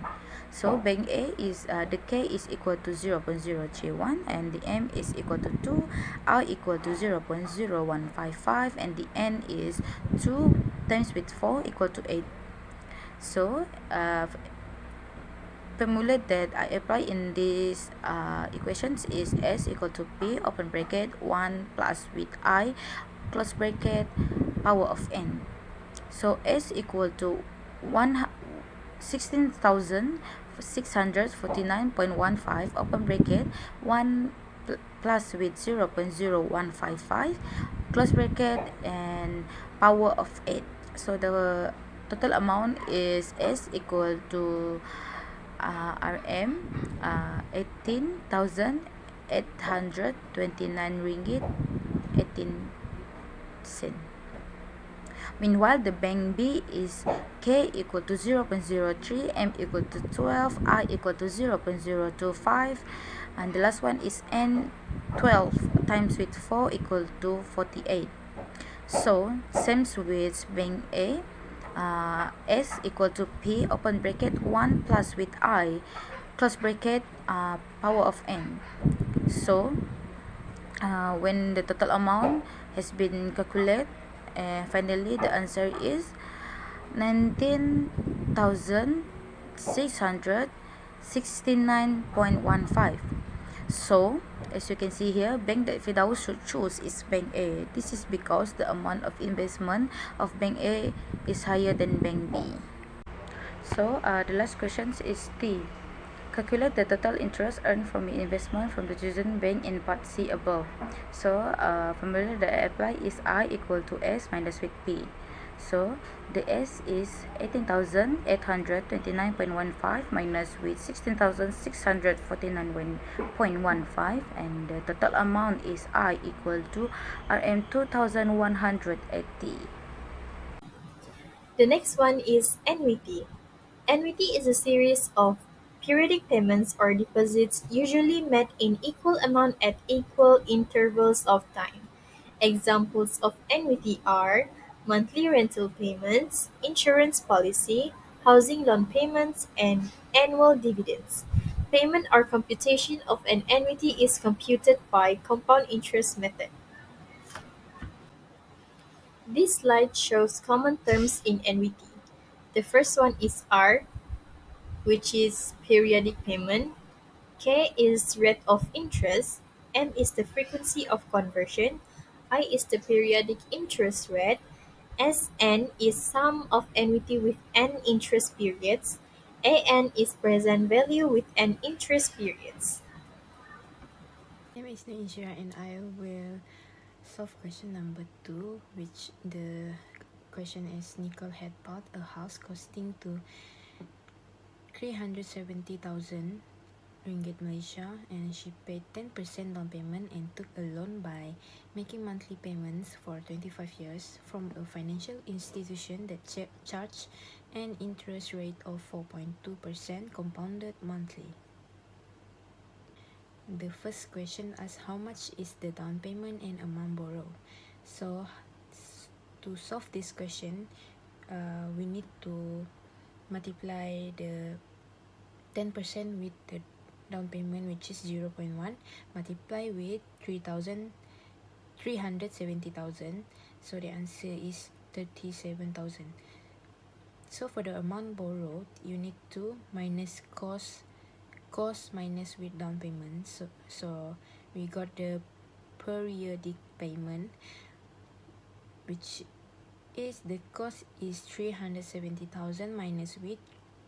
So bank A is the K is equal to 0.031 and the M is equal to 2, I equal to 0.0155 and the N is 2 times with 4 equal to 8. So formula that I apply in these equations is S equal to P, open bracket, 1 plus with I, close bracket, power of N. So S equal to 16,649.15, open bracket, 1 plus with 0.0155, close bracket, and power of 8. So the total amount is S equal to RM 18,829 ringgit 18 cent. Meanwhile, the bank B is K equal to 0.03, M equal to 12, I equal to 0.025, and the last one is N, 12 times with 4 equal to 48. So, same with bank A, S equal to P, open bracket, 1 plus with I, close bracket, power of N. So, when the total amount has been calculated, finally the answer is 19,669.15. So as you can see here, bank that Firdaus should choose is bank A. This is because the amount of investment of bank A is higher than bank B. So the last question is T. Calculate the total interest earned from the investment from the chosen bank in part C above. So formula that I apply is I equal to S minus with P. So the S is 18,829.15 minus with 16,649.15 and the total amount is I equal to RM 2,180. The next one is annuity. Annuity is a series of periodic payments or deposits usually made in equal amount at equal intervals of time. Examples of annuity are monthly rental payments, insurance policy, housing loan payments, and annual dividends. Payment or computation of an annuity is computed by compound interest method. This slide shows common terms in annuity. The first one is R, which is periodic payment. K is rate of interest. M is the frequency of conversion. I is the periodic interest rate. Sn is sum of annuity with n interest periods. An is present value with n interest periods. My name is Noor and I will solve question number 2, which the question is Nicole had bought a house costing to 370,000 ringgit Malaysia, and she paid 10% down payment and took a loan by making monthly payments for 25 years from a financial institution that charged an interest rate of 4.2% compounded monthly. The first question asks how much is the down payment and amount borrowed. So to solve this question, we need to multiply the 10% with the down payment, which is 0.1, multiply with 370,000. So the answer is 37,000. So for the amount borrowed, you need to minus cost minus with down payment. So we got the periodic payment, which is the cost is 370,000 minus with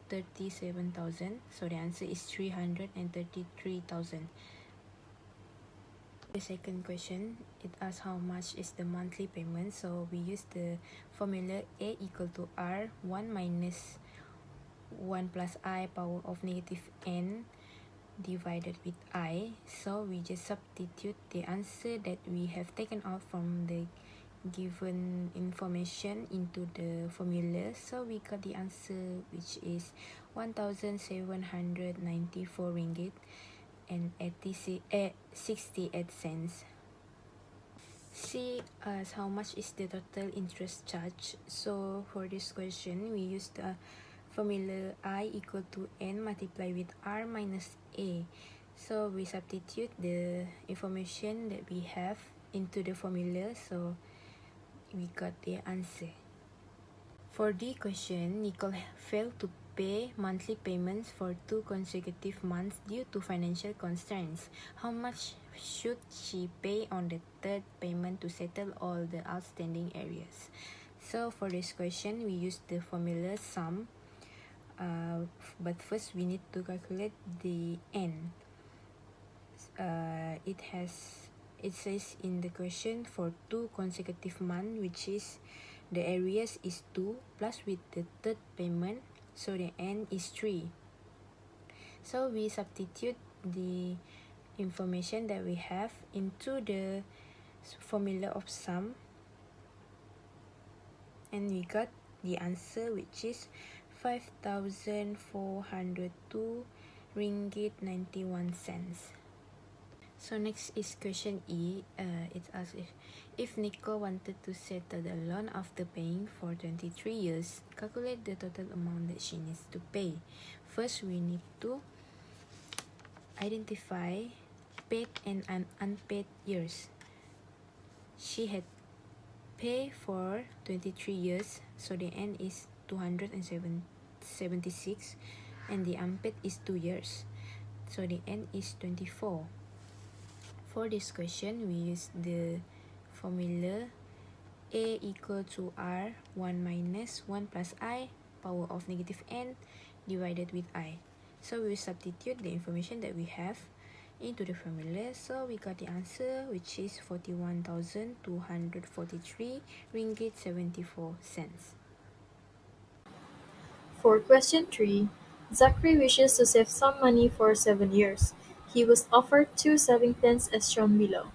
37,000. So the answer is 333,000. The second question, it asks how much is the monthly payment. So we use the formula A equal to R 1 minus 1 plus I power of negative n divided with I. So we just substitute the answer that we have taken out from the given information into the formula. So we got the answer, which is 1,794 ringgit and 68 cents. C asks how much is the total interest charge. So for this question, we use the formula I equal to n multiplied with R minus A. So we substitute the information that we have into the formula, so we got the answer. For the question, Nicole failed to pay monthly payments for 2 consecutive months due to financial constraints. How much should she pay on the third payment to settle all the outstanding areas? So for this question, we use the formula sum. But first we need to calculate the n. It says in the question for 2 consecutive months, which is the areas is 2 plus with the third payment, so the n is 3. So we substitute the information that we have into the formula of sum, and we got the answer, which is 5,402 ringgit 91 cents. So next is question E. It asks if Nicole wanted to settle the loan after paying for 23 years, calculate the total amount that she needs to pay. First, we need to identify paid and unpaid years. She had paid for 23 years, so the n is 276, and the unpaid is 2 years, so the n is 24. For this question, we use the formula A equal to R 1 minus 1 plus I power of negative n divided with I. So we substitute the information that we have into the formula, so we got the answer, which is 41,243 ringgit 74 cents. For question 3, Zachary wishes to save some money for 7 years. He was offered 2 saving plans as shown below.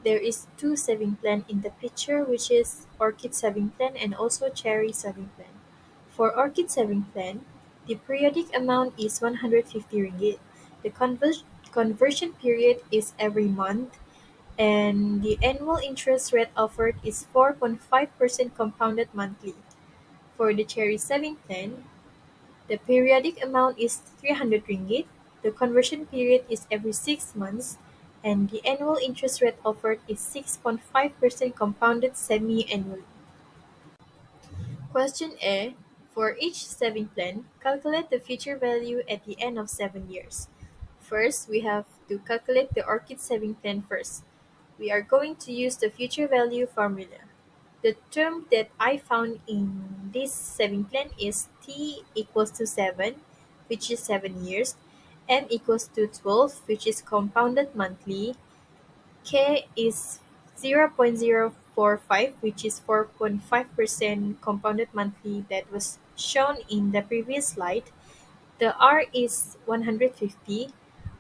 There is 2 saving plan in the picture, which is Orchid saving plan and also Cherry saving plan. For Orchid saving plan, the periodic amount is 150 ringgit. The conversion period is every month, and the annual interest rate offered is 4.5% compounded monthly. For the Cherry saving plan, the periodic amount is 300 ringgit, the conversion period is every 6 months, and the annual interest rate offered is 6.5% compounded semi-annually. Question A. For each saving plan, calculate the future value at the end of 7 years. First, we have to calculate the Orchid saving plan first. We are going to use the future value formula. The term that I found in this saving plan is T equals to 7, which is 7 years, M equals to 12, which is compounded monthly, K is 0.045, which is 4.5% compounded monthly that was shown in the previous slide. The R is 150,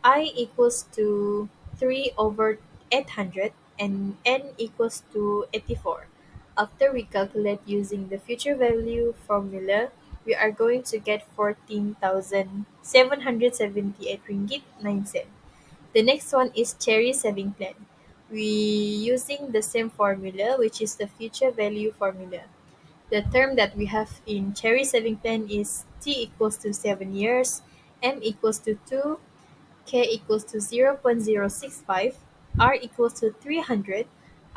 I equals to 3 over 800, and N equals to 84. After we calculate using the future value formula, we are going to get 14,778 ringgit 9 cents. The next one is Cherry Saving Plan. We using the same formula, which is the future value formula. The term that we have in Cherry Saving Plan is T equals to 7 years, M equals to 2, K equals to 0.065, R equals to 300,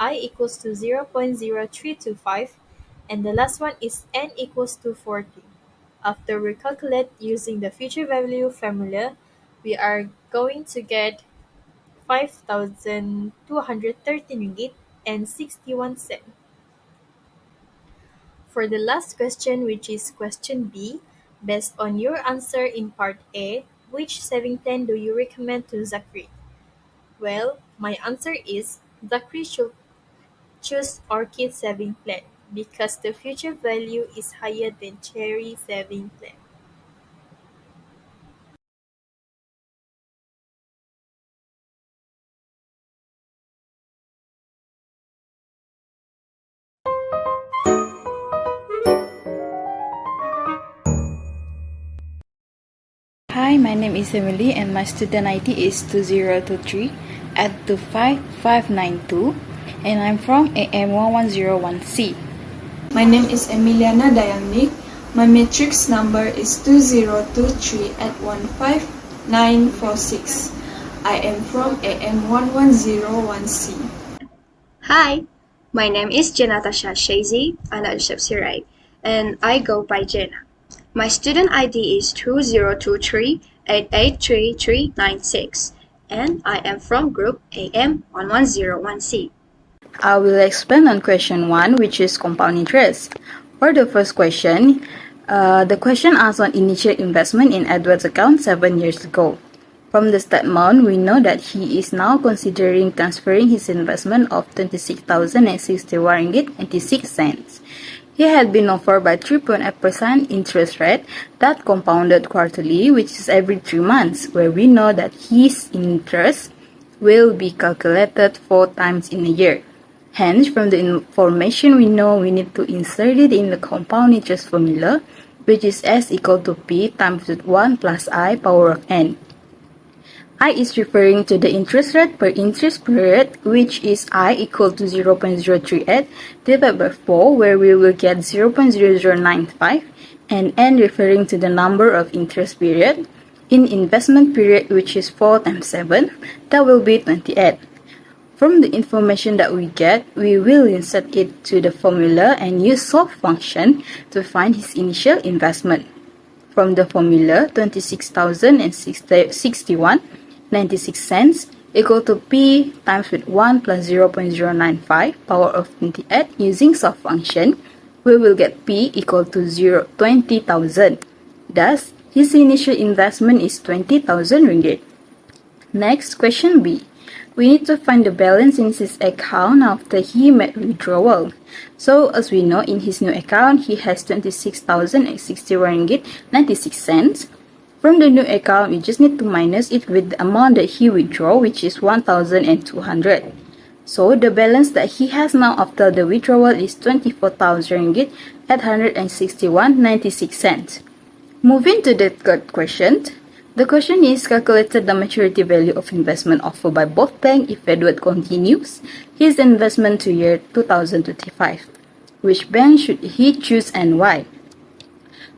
I equals to 0.0325, and the last one is N equals to 40. After we calculate using the future value formula, we are going to get 5,213 ringgit and 61 cents. For the last question, which is question B, based on your answer in part A, which saving plan do you recommend to Zachary? Well, my answer is Zachary should choose Orchid Saving Plan because the future value is higher than Cherry Saving Plan. Hi, my name is Emily and my student ID is 2023 at 25592 and I'm from AM1101C. My name is Emiliana Dayang Nik. My matrix number is 2023 at 15946. I am from AM1101C. Hi, my name is Natasha Shazy, Anak, and I go by Jenna. My student ID is 2023883396, and I am from group AM1101C. I will expand on question 1, which is compound interest. For the first question, the question asks on initial investment in Edward's account 7 years ago. From the statement, we know that he is now considering transferring his investment of 26,061 ringgit 86 cents. He had been offered by 3.8% interest rate that compounded quarterly, which is every 3 months, where we know that his interest will be calculated 4 times in a year. Hence, from the information we know, we need to insert it in the compound interest formula, which is S equal to P times 1 plus I power of N. I is referring to the interest rate per interest period, which is I equal to 0.038 divided by 4, where we will get 0.0095, and N referring to the number of interest period. In investment period, which is 4 times 7, that will be 28. From the information that we get, we will insert it to the formula and use solve function to find his initial investment. From the formula, 26,061 96 cents equal to P times with 1 plus 0.095 power of 28 using solve function, we will get P equal to 20,000. Thus, his initial investment is 20,000 ringgit. Next, question B. We need to find the balance in his account after he made withdrawal. So, as we know, in his new account, he has 26,061 ringgit 96 cents. From the new account, we just need to minus it with the amount that he withdraw, which is 1,200. So the balance that he has now after the withdrawal is 24,000 ringgit 861.96 cents. Moving to the third question. The question is calculated the maturity value of investment offered by both banks if Edward continues his investment to year 2025. Which bank should he choose and why?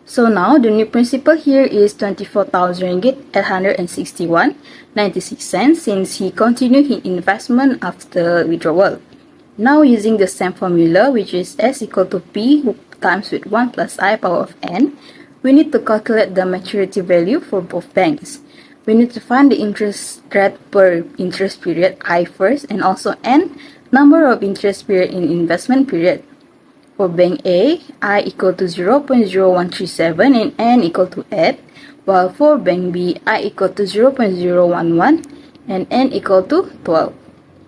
So now the new principal here is 24,000 ringgit 861.96 cents since he continued his investment after withdrawal. Now using the same formula, which is S equal to P times with 1 plus I power of N, we need to calculate the maturity value for both banks. We need to find the interest rate per interest period I first and also N, number of interest period in investment period. For bank A, I equal to 0.0137 and N equal to 8, while for bank B, I equal to 0.011 and N equal to 12.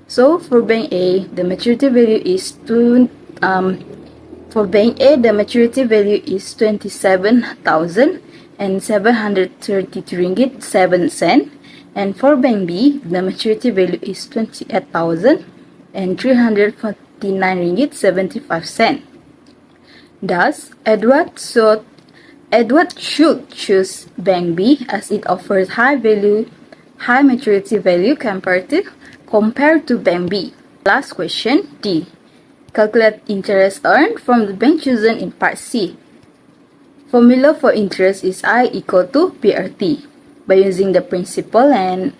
So for bank A, the maturity value is 27,732 ringgit 7 cent, and for bank B, the maturity value is 28,349 ringgit 75 cent. Thus, Edward should choose bank B as it offers high maturity value compared to bank B. Last question, D. Calculate interest earned from the bank chosen in part C. Formula for interest is I equal to PRT by using the principal and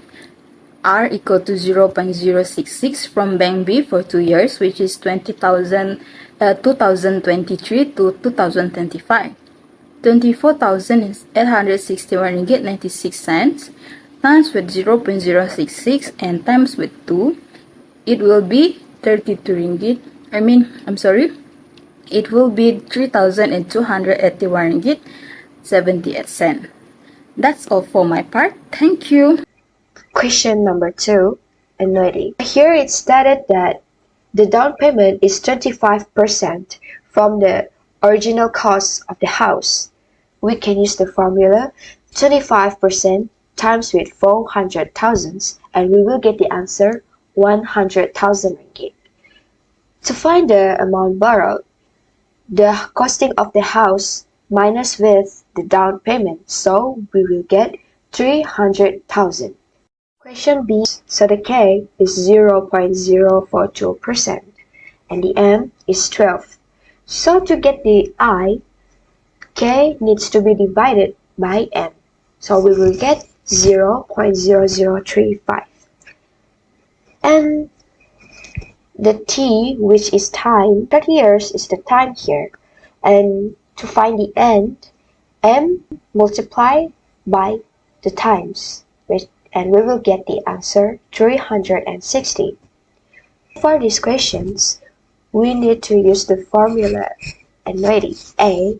R equal to 0.066 from bank B for 2 years, which is 2023 to 2025. 24,861 ringgit 96 cents times with 0.066 and times with 2, it will be 32 ringgit. It will be 3,281 ringgit 78 cents. That's all for my part. Thank you. Question number 2, annuity. Here it's stated that the down payment is 25% from the original cost of the house. We can use the formula 25% times with 400,000 and we will get the answer 100,000 ringgit. To find the amount borrowed, the costing of the house minus with the down payment, so we will get 300,000. Question B, so the K is 0.042% and the M is 12. So to get the I, K needs to be divided by M. So we will get 0.0035. And the T, which is time, 30 years is the time here. And to find the end, M multiplied by the times, and we will get the answer 360. For these questions, we need to use the formula annuity A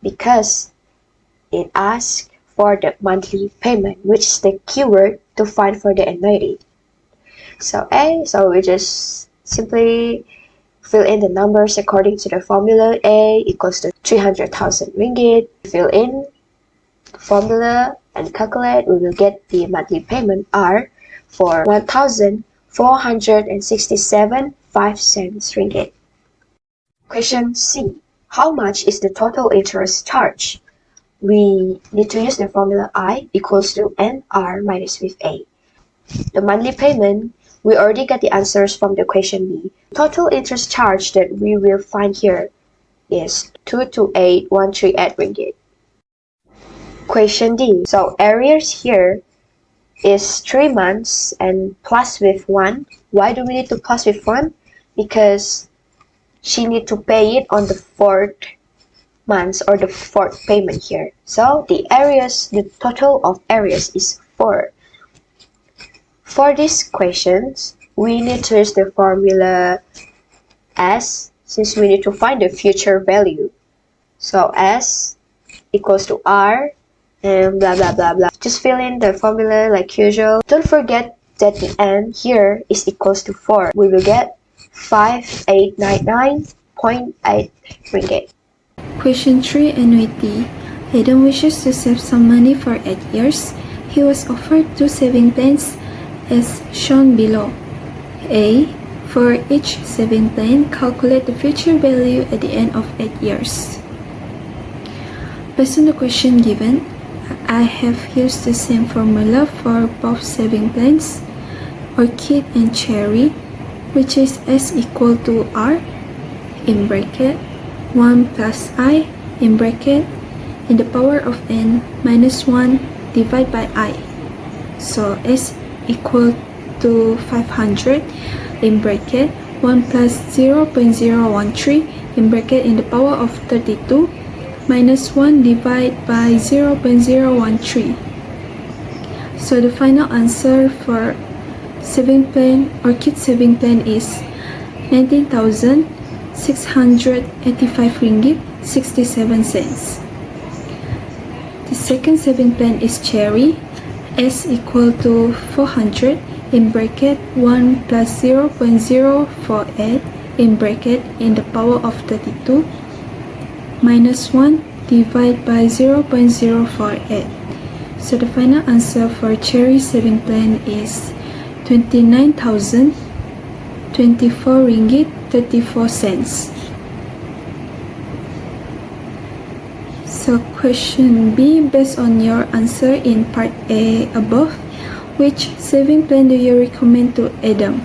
because it asks for the monthly payment, which is the keyword to find for the annuity. So A, so we just simply fill in the numbers according to the formula. A equals to 300,000 ringgit. Fill in the formula and calculate. We will get the monthly payment R for 1,467.5 cents ringgit. Question C. How much is the total interest charge? We need to use the formula I equals to NR minus with A. The monthly payment, we already got the answers from the question B. Total interest charge that we will find here is 228,138 ringgit. Question D. So arrears here is 3 months and plus with 1. Why do we need to plus with 1? Because she need to pay it on the 4th month or the 4th payment here. So the total of arrears is 4. For these questions, we need to use the formula S since we need to find the future value. So S equals to R and blah blah blah blah. Just fill in the formula like usual. Don't forget that the N here is equals to 4. We will get 5899.8 ringgit. Question 3, annuity. Adam wishes to save some money for 8 years. He was offered 2 saving plans as shown below. A. For each saving plan, calculate the future value at the end of 8 years. Based on the question given, I have used the same formula for both saving plans, Orchid and Cherry, which is S equal to R in bracket 1 plus I in bracket in the power of n minus 1 divided by I. So S equal to 500 in bracket 1 plus 0.013 in bracket in the power of 32 minus 1 divided by 0.013. So the final answer for saving plan, Orchid saving plan is 19,700 685 ringgit 67 cents. The second saving plan is Cherry, S equal to 400 in bracket 1 plus 0.048 in bracket in the power of 32 minus 1 divided by 0.048. So the final answer for Cherry saving plan is 29,024 ringgit 34 cents. So question B, based on your answer in part A above, which saving plan do you recommend to Adam?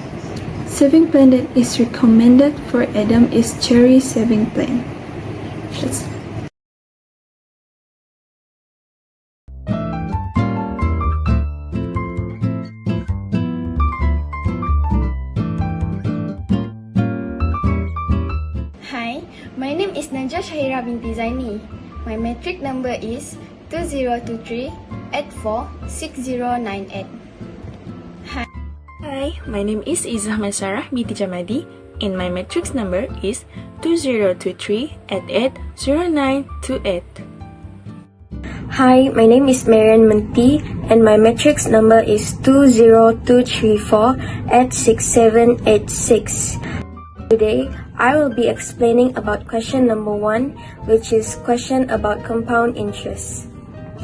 Saving plan that is recommended for Adam is Cherry saving plan. That's Hi, my name is Najah Shahira Binti Zaini. My metric number is 2023-846098. Hi, my name is Izzati Binti Jamadi and my matrix number is 2023-880928. Hi, my name is Marian Menti and my matrix number is 20234-86786. Today, I will be explaining about question number 1, which is question about compound interest.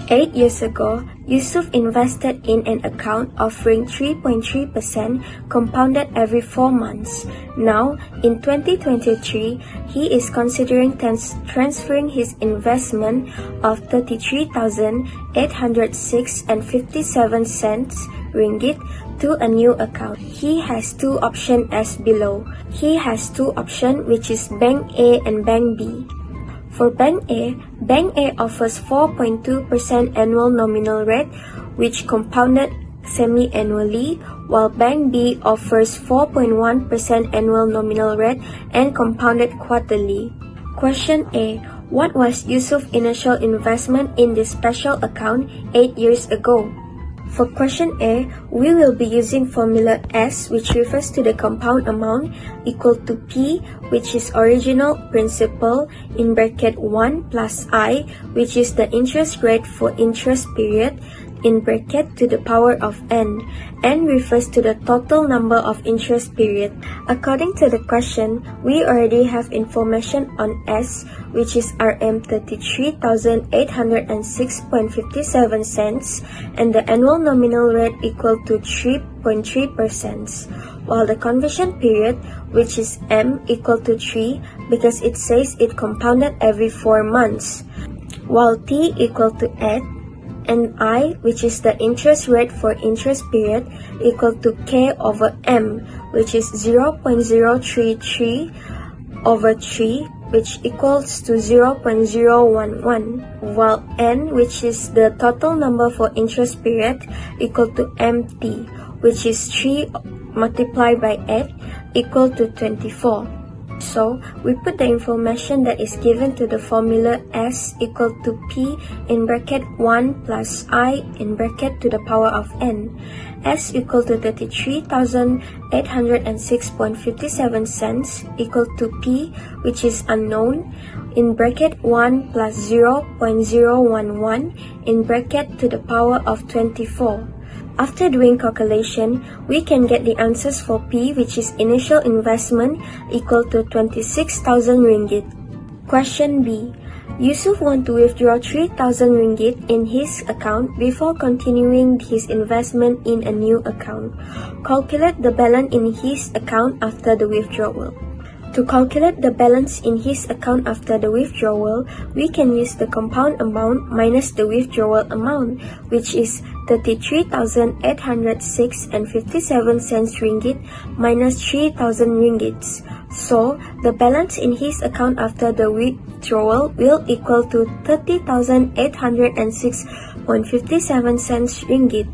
8 years ago, Yusuf invested in an account offering 3.3% compounded every 4 months. Now, in 2023, he is considering transferring his investment of 33,806.57 ringgit to a new account. He has two options as below. He has two options, which is Bank A and Bank B. For Bank A offers 4.2% annual nominal rate, which compounded semi-annually, while Bank B offers 4.1% annual nominal rate and compounded quarterly. Question A. What was Yusuf's initial investment in this special account 8 years ago? For question A, we will be using formula S, which refers to the compound amount, equal to P, which is original principal, in bracket 1 plus I, which is the interest rate for interest period, in bracket to the power of n refers to the total number of interest period. According to the question, we already have information on S, which is Rm 33,806.57 cents, and the annual nominal rate equal to 3.3%, while the conversion period, which is M, equal to 3 because it says it compounded every 4 months, while T equal to 8, and I, which is the interest rate for interest period, equal to K over M, which is 0.033 over 3, which equals to 0.011, while N, which is the total number for interest period, equal to MT, which is 3 multiplied by 8, equal to 24. So, we put the information that is given to the formula S equal to P in bracket 1 plus I in bracket to the power of N. S equal to 33,806.57 cents equal to P, which is unknown, in bracket 1 plus 0.011 in bracket to the power of 24. After doing calculation, we can get the answers for P, which is initial investment, equal to 26,000 ringgit. Question B. Yusuf want to withdraw 3,000 ringgit in his account before continuing his investment in a new account. Calculate the balance in his account after the withdrawal. To calculate the balance in his account after the withdrawal, we can use the compound amount minus the withdrawal amount, which is 33,806.57 ringgit minus 3,000 ringgits. So, the balance in his account after the withdrawal will equal to 30,806.57 ringgit.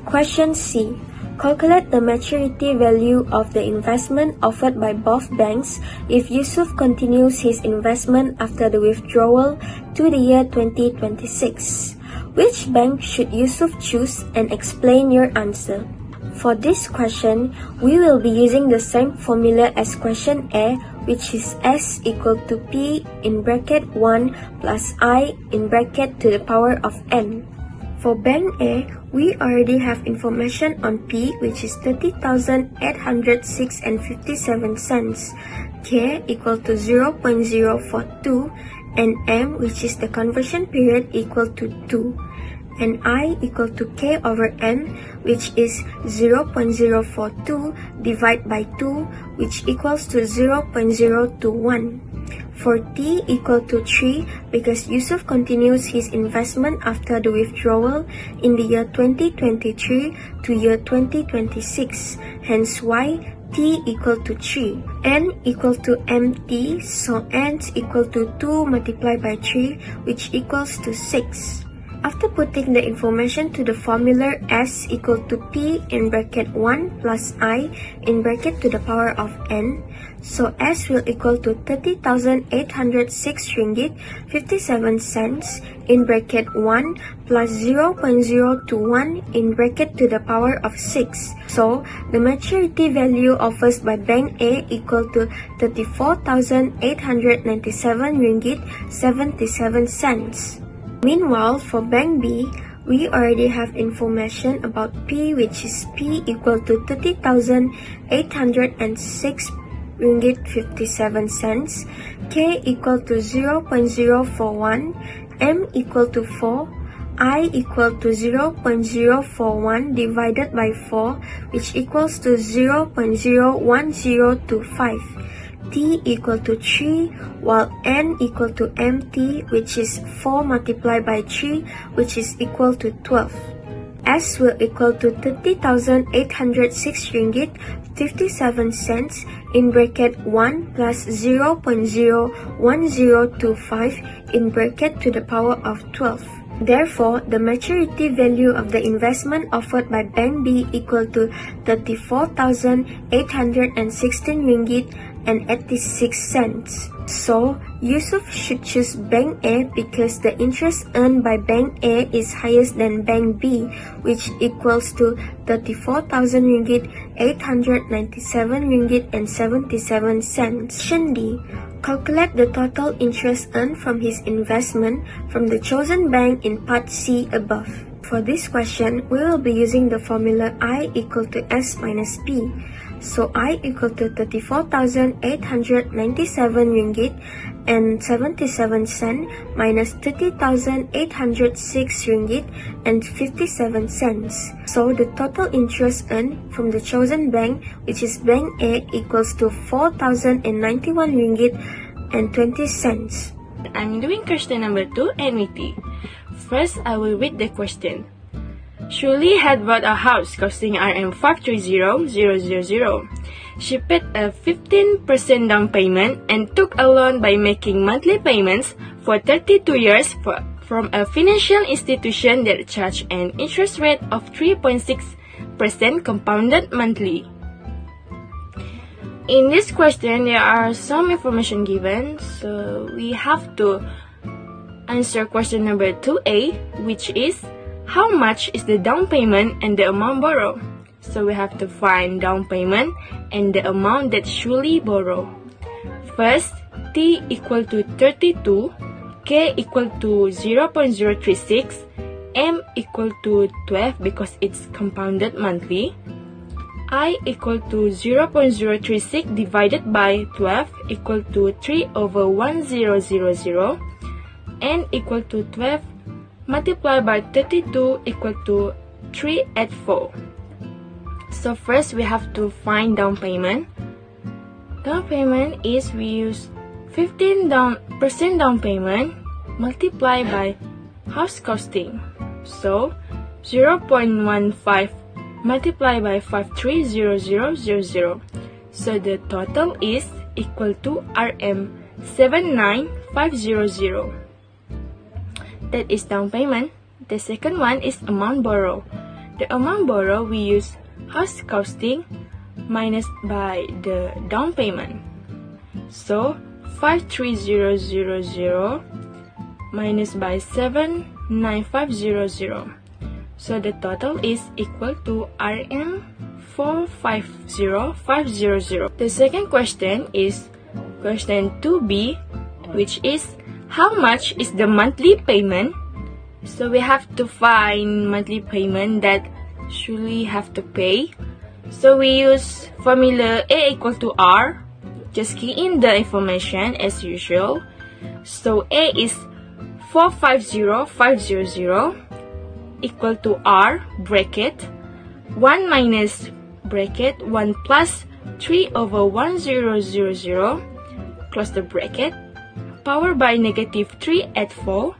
Question C. Calculate the maturity value of the investment offered by both banks if Yusuf continues his investment after the withdrawal to the year 2026. Which bank should Yusuf choose, and explain your answer? For this question, we will be using the same formula as question A, which is S equal to P in bracket 1 plus I in bracket to the power of N. For Bank A, we already have information on P, which is 30,806 and 57 cents, K equal to 0.042, and M, which is the conversion period, equal to 2, and I equal to K over N, which is 0.042 divided by 2, which equals to 0.021. For T equal to 3, because Yusuf continues his investment after the withdrawal in the year 2023 to year 2026, hence Y T equal to 3. N equal to MT, so N equal to 2 multiplied by 3, which equals to 6. After putting the information to the formula S equal to P in bracket 1 plus I in bracket to the power of N, so S will equal to 30,806 ringgit 57 cents in bracket 1 plus 0.021 in bracket to the power of 6. So the maturity value offered by Bank A equal to 34,897 ringgit 77 cents. Meanwhile, for Bank B, we already have information about P, which is P equal to 30,806 ringgit 57 cents, K equal to 0.041, M equal to 4, I equal to 0.041 divided by 4, which equals to 0.01025. T equal to 3, while N equal to MT, which is 4 multiplied by 3, which is equal to 12. S will equal to 30,806 ringgit 57 cents in bracket 1 plus 0.01025 in bracket to the power of 12. Therefore, the maturity value of the investment offered by Bank B equal to 34,816 ringgit and 86 cents. So, Yusuf should choose Bank A because the interest earned by Bank A is higher than Bank B, which equals to 34,000 ringgit 897 ringgit and 77 cents. Question D. Calculate the total interest earned from his investment from the chosen bank in part C above. For this question, we will be using the formula I equal to S minus P. So I equal to 34,897 ringgit and 77 cent minus 30,806 ringgit and 57 cents. So the total interest earned from the chosen bank, which is Bank A, equals to 4,091 ringgit and 20 cents. I'm doing question number 2 annuity. First, I will read the question. Shuli had bought a house costing RM 530,000. She paid a 15% down payment and took a loan by making monthly payments for 32 years from a financial institution that charged an interest rate of 3.6% compounded monthly. In this question, there are some information given, so we have to answer question number 2A, which is how much is the down payment and the amount borrowed? So we have to find down payment and the amount that Shuli borrowed. First, T equal to 32, K equal to 0.036, M equal to 12 because it's compounded monthly, I equal to 0.036 divided by 12 equal to 3 over 1000, N equal to 12 multiplied by 32 equal to 384. So first we have to find down payment. Down payment is we use 15% down payment multiplied by house costing. So 0.15 multiplied by 530000. So the total is equal to RM 79500. That is down payment. The second one is amount borrowed. The amount borrowed we use house costing minus by the down payment. So 53000 minus by 79500. So the total is equal to RM 450500. The second question is question 2b, which is how much is the monthly payment? So we have to find monthly payment that surely have to pay. So we use formula A equal to R. Just key in the information as usual. So A is 450500 equal to R bracket 1 minus bracket 1 plus 3/1000 close the bracket power by negative 3/4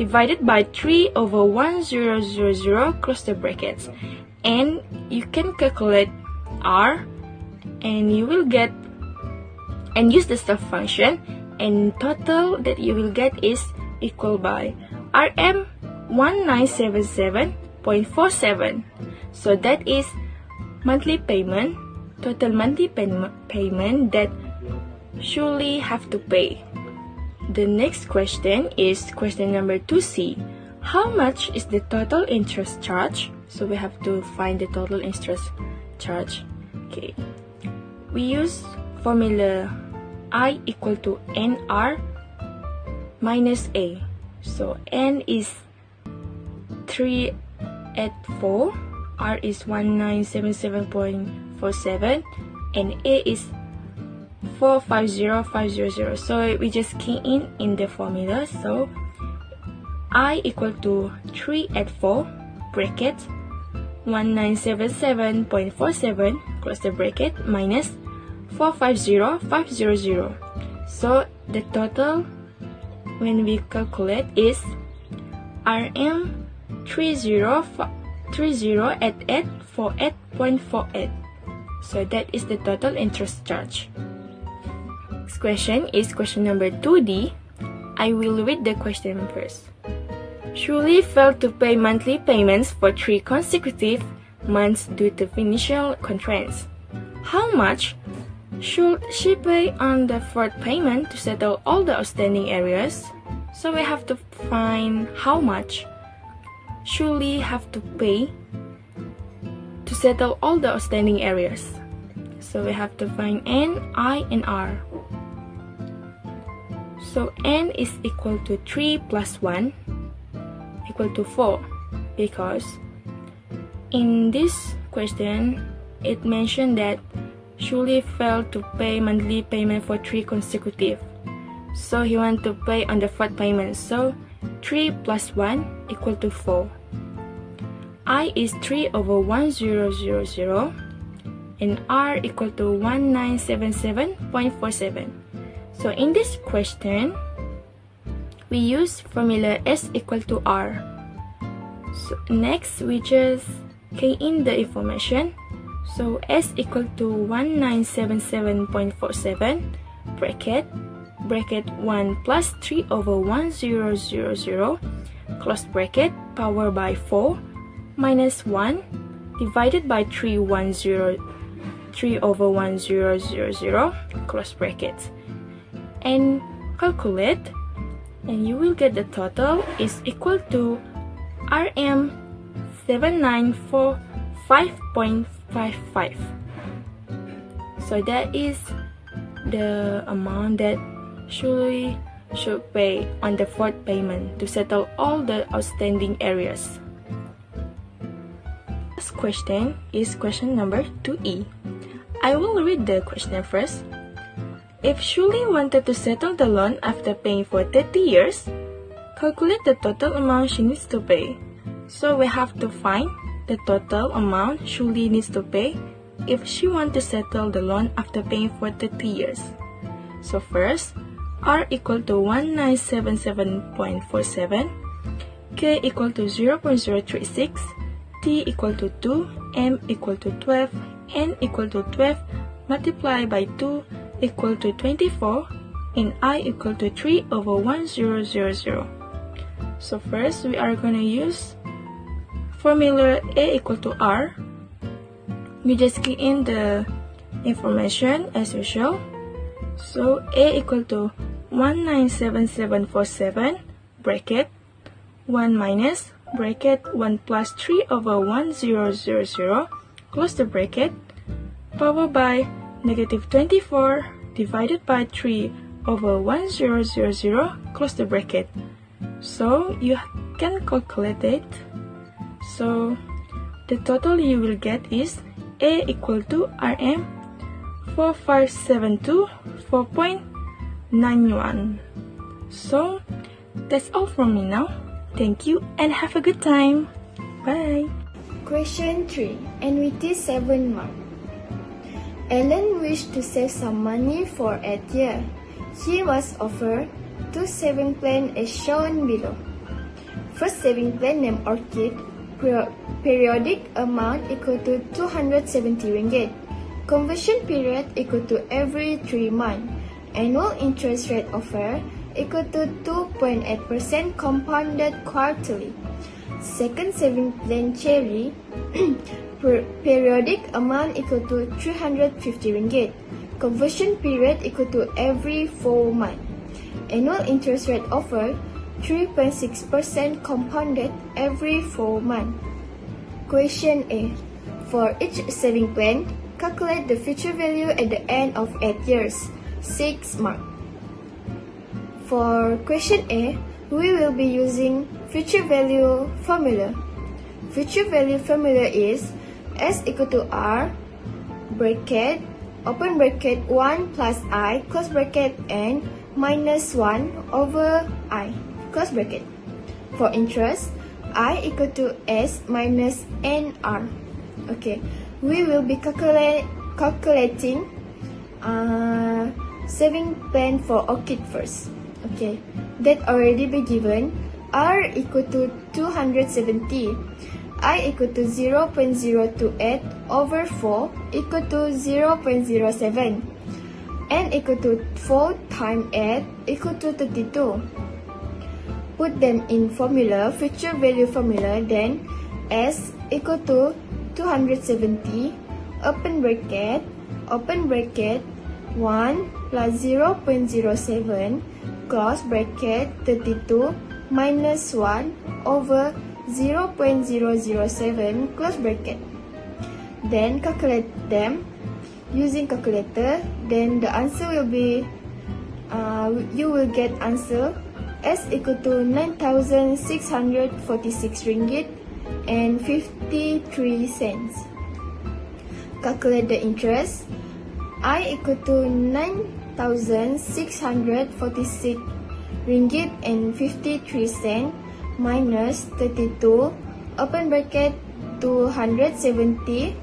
divided by 3/1000 close the brackets, and you can calculate R and you will get and use the sub function, and total that you will get is equal by RM1977.47. So that is monthly payment, total monthly payment that surely have to pay. The next question is question number 2C. How much is the total interest charge? So we have to find the total interest charge. Okay. We use formula I equal to NR minus A. So N is 3/4, R is 1977.47, and A is 450500. So we just key in the formula. So I equal to 3/4 bracket 1977.47 close the bracket minus 450500. So the total when we calculate is RM308848.48. So that is the total interest charge. Next question is question number 2D. I will read the question first. Shuli failed to pay monthly payments for 3 consecutive months due to financial constraints. How much should she pay on the 4th payment to settle all the outstanding areas? So we have to find how much Shuli have to pay to settle all the outstanding areas. So we have to find N, I, and R. So N is equal to 3 plus 1 equal to 4, because in this question it mentioned that Shuli failed to pay monthly payment for 3 consecutive. So he want to pay on the 4th payment. So 3 plus 1 equal to 4. I is 3/1000 and R equal to 1977.47. So in this question, we use formula S equal to R. So next, we just key in the information. So S equal to 1977.47 bracket 1 plus 3/1000 close bracket power by 4 minus 1 divided by 3/1000 close bracket, and calculate, and you will get the total is equal to RM7945.55. So that is the amount that Shuli should pay on the 4th payment to settle all the outstanding areas. Last question is question number 2E. I will read the question first. If Shuli wanted to settle the loan after paying for 30 years, calculate the total amount she needs to pay. So we have to find the total amount Shuli needs to pay if she wants to settle the loan after paying for 30 years. So first, R equal to 1977.47, K equal to 0.036, T equal to 2, M equal to 12, N equal to 12, multiplied by 2 equal to 24, and I equal to 3/1000. So first, we are going to use formula A equal to R. We just key in the information as usual. So A equal to 197747 bracket 1 minus bracket 1 plus 3/1000 close the bracket power by negative 24 divided by 3 over 1000, close the bracket. So you can calculate it. So the total you will get is A equal to RM 4572.4.91. So that's all from me now. Thank you and have a good time. Bye. Question 3. Annuity 7 mark. Alan wished to save some money for 8 years. He was offered 2 saving plans as shown below. First saving plan named Orchid, periodic amount equal to 270 ringgit. Conversion period equal to every 3 months. Annual interest rate offered equal to 2.8% compounded quarterly. Second saving plan Cherry, periodic amount equal to 350 ringgit. Conversion period equal to every 4 months. Annual interest rate offered 3.6% compounded every 4 months. Question A. For each saving plan, calculate the future value at the end of 8 years. 6 mark. For question A, we will be using future value formula. Future value formula is S equal to R, bracket, open bracket 1 plus I, close bracket, and minus 1 over I, close bracket. For interest, I equal to S minus NR. Okay, we will be calculating saving plan for Orchid first. Okay, that already be given. R equal to 270. I equal to 0.028 over 4 equal to 0.07. N equal to 4 times 8 equal to 32. Put them in formula, future value formula, then S equal to 270, open bracket, 1 plus 0.07, close bracket, 32 minus 1 over 0.007, close bracket. Then calculate them using calculator. Then the answer will be, you will get answer S equal to 9,646 ringgit and 53 cents. Calculate the interest. I equal to 9,646 ringgit and 53 cents minus 32, open bracket, 270,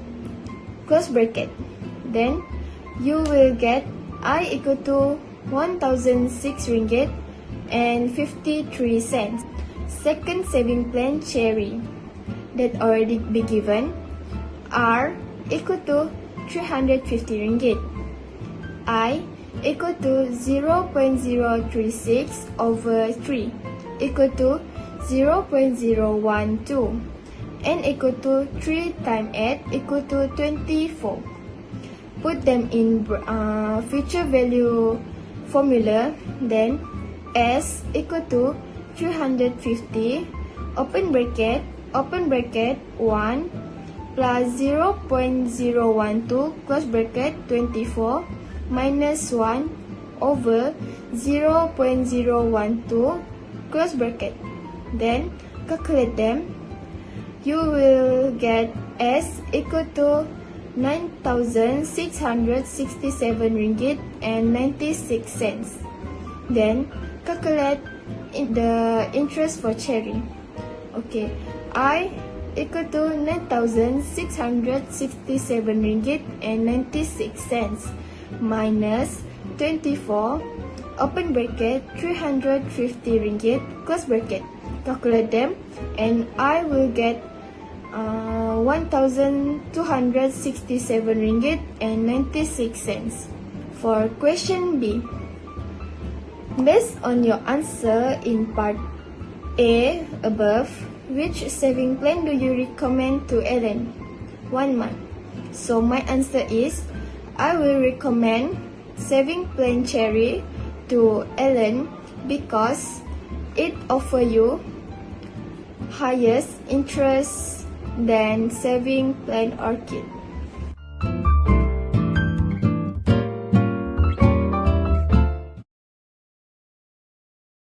close bracket. Then you will get I equal to 1,006 ringgit and 53 cents. Second saving plan Cherry, that already be given. R equal to 350 ringgit. I equal to 0.036 over 3 equal to 0.012. N equal to 3 times 8 equal to 24. Put them in future value formula. Then S equal to 350, open bracket, 1 plus 0.012, close bracket, 24 minus 1 over 0.012, close bracket. Then calculate them. You will get S equal to 9,667 ringgit and 96 cents. Then calculate the interest for Cherry. Okay, I equal to 9,667 ringgit and 96 cents minus 24, open bracket, 350 ringgit, close bracket. Calculate them and I will get 1,267 ringgit and 96 cents. For question B, based on your answer in part A above, which saving plan do you recommend to Ellen? 1 month. So my answer is, I will recommend saving plan Cherry to Ellen because it offer you highest interest than saving plan Orchid.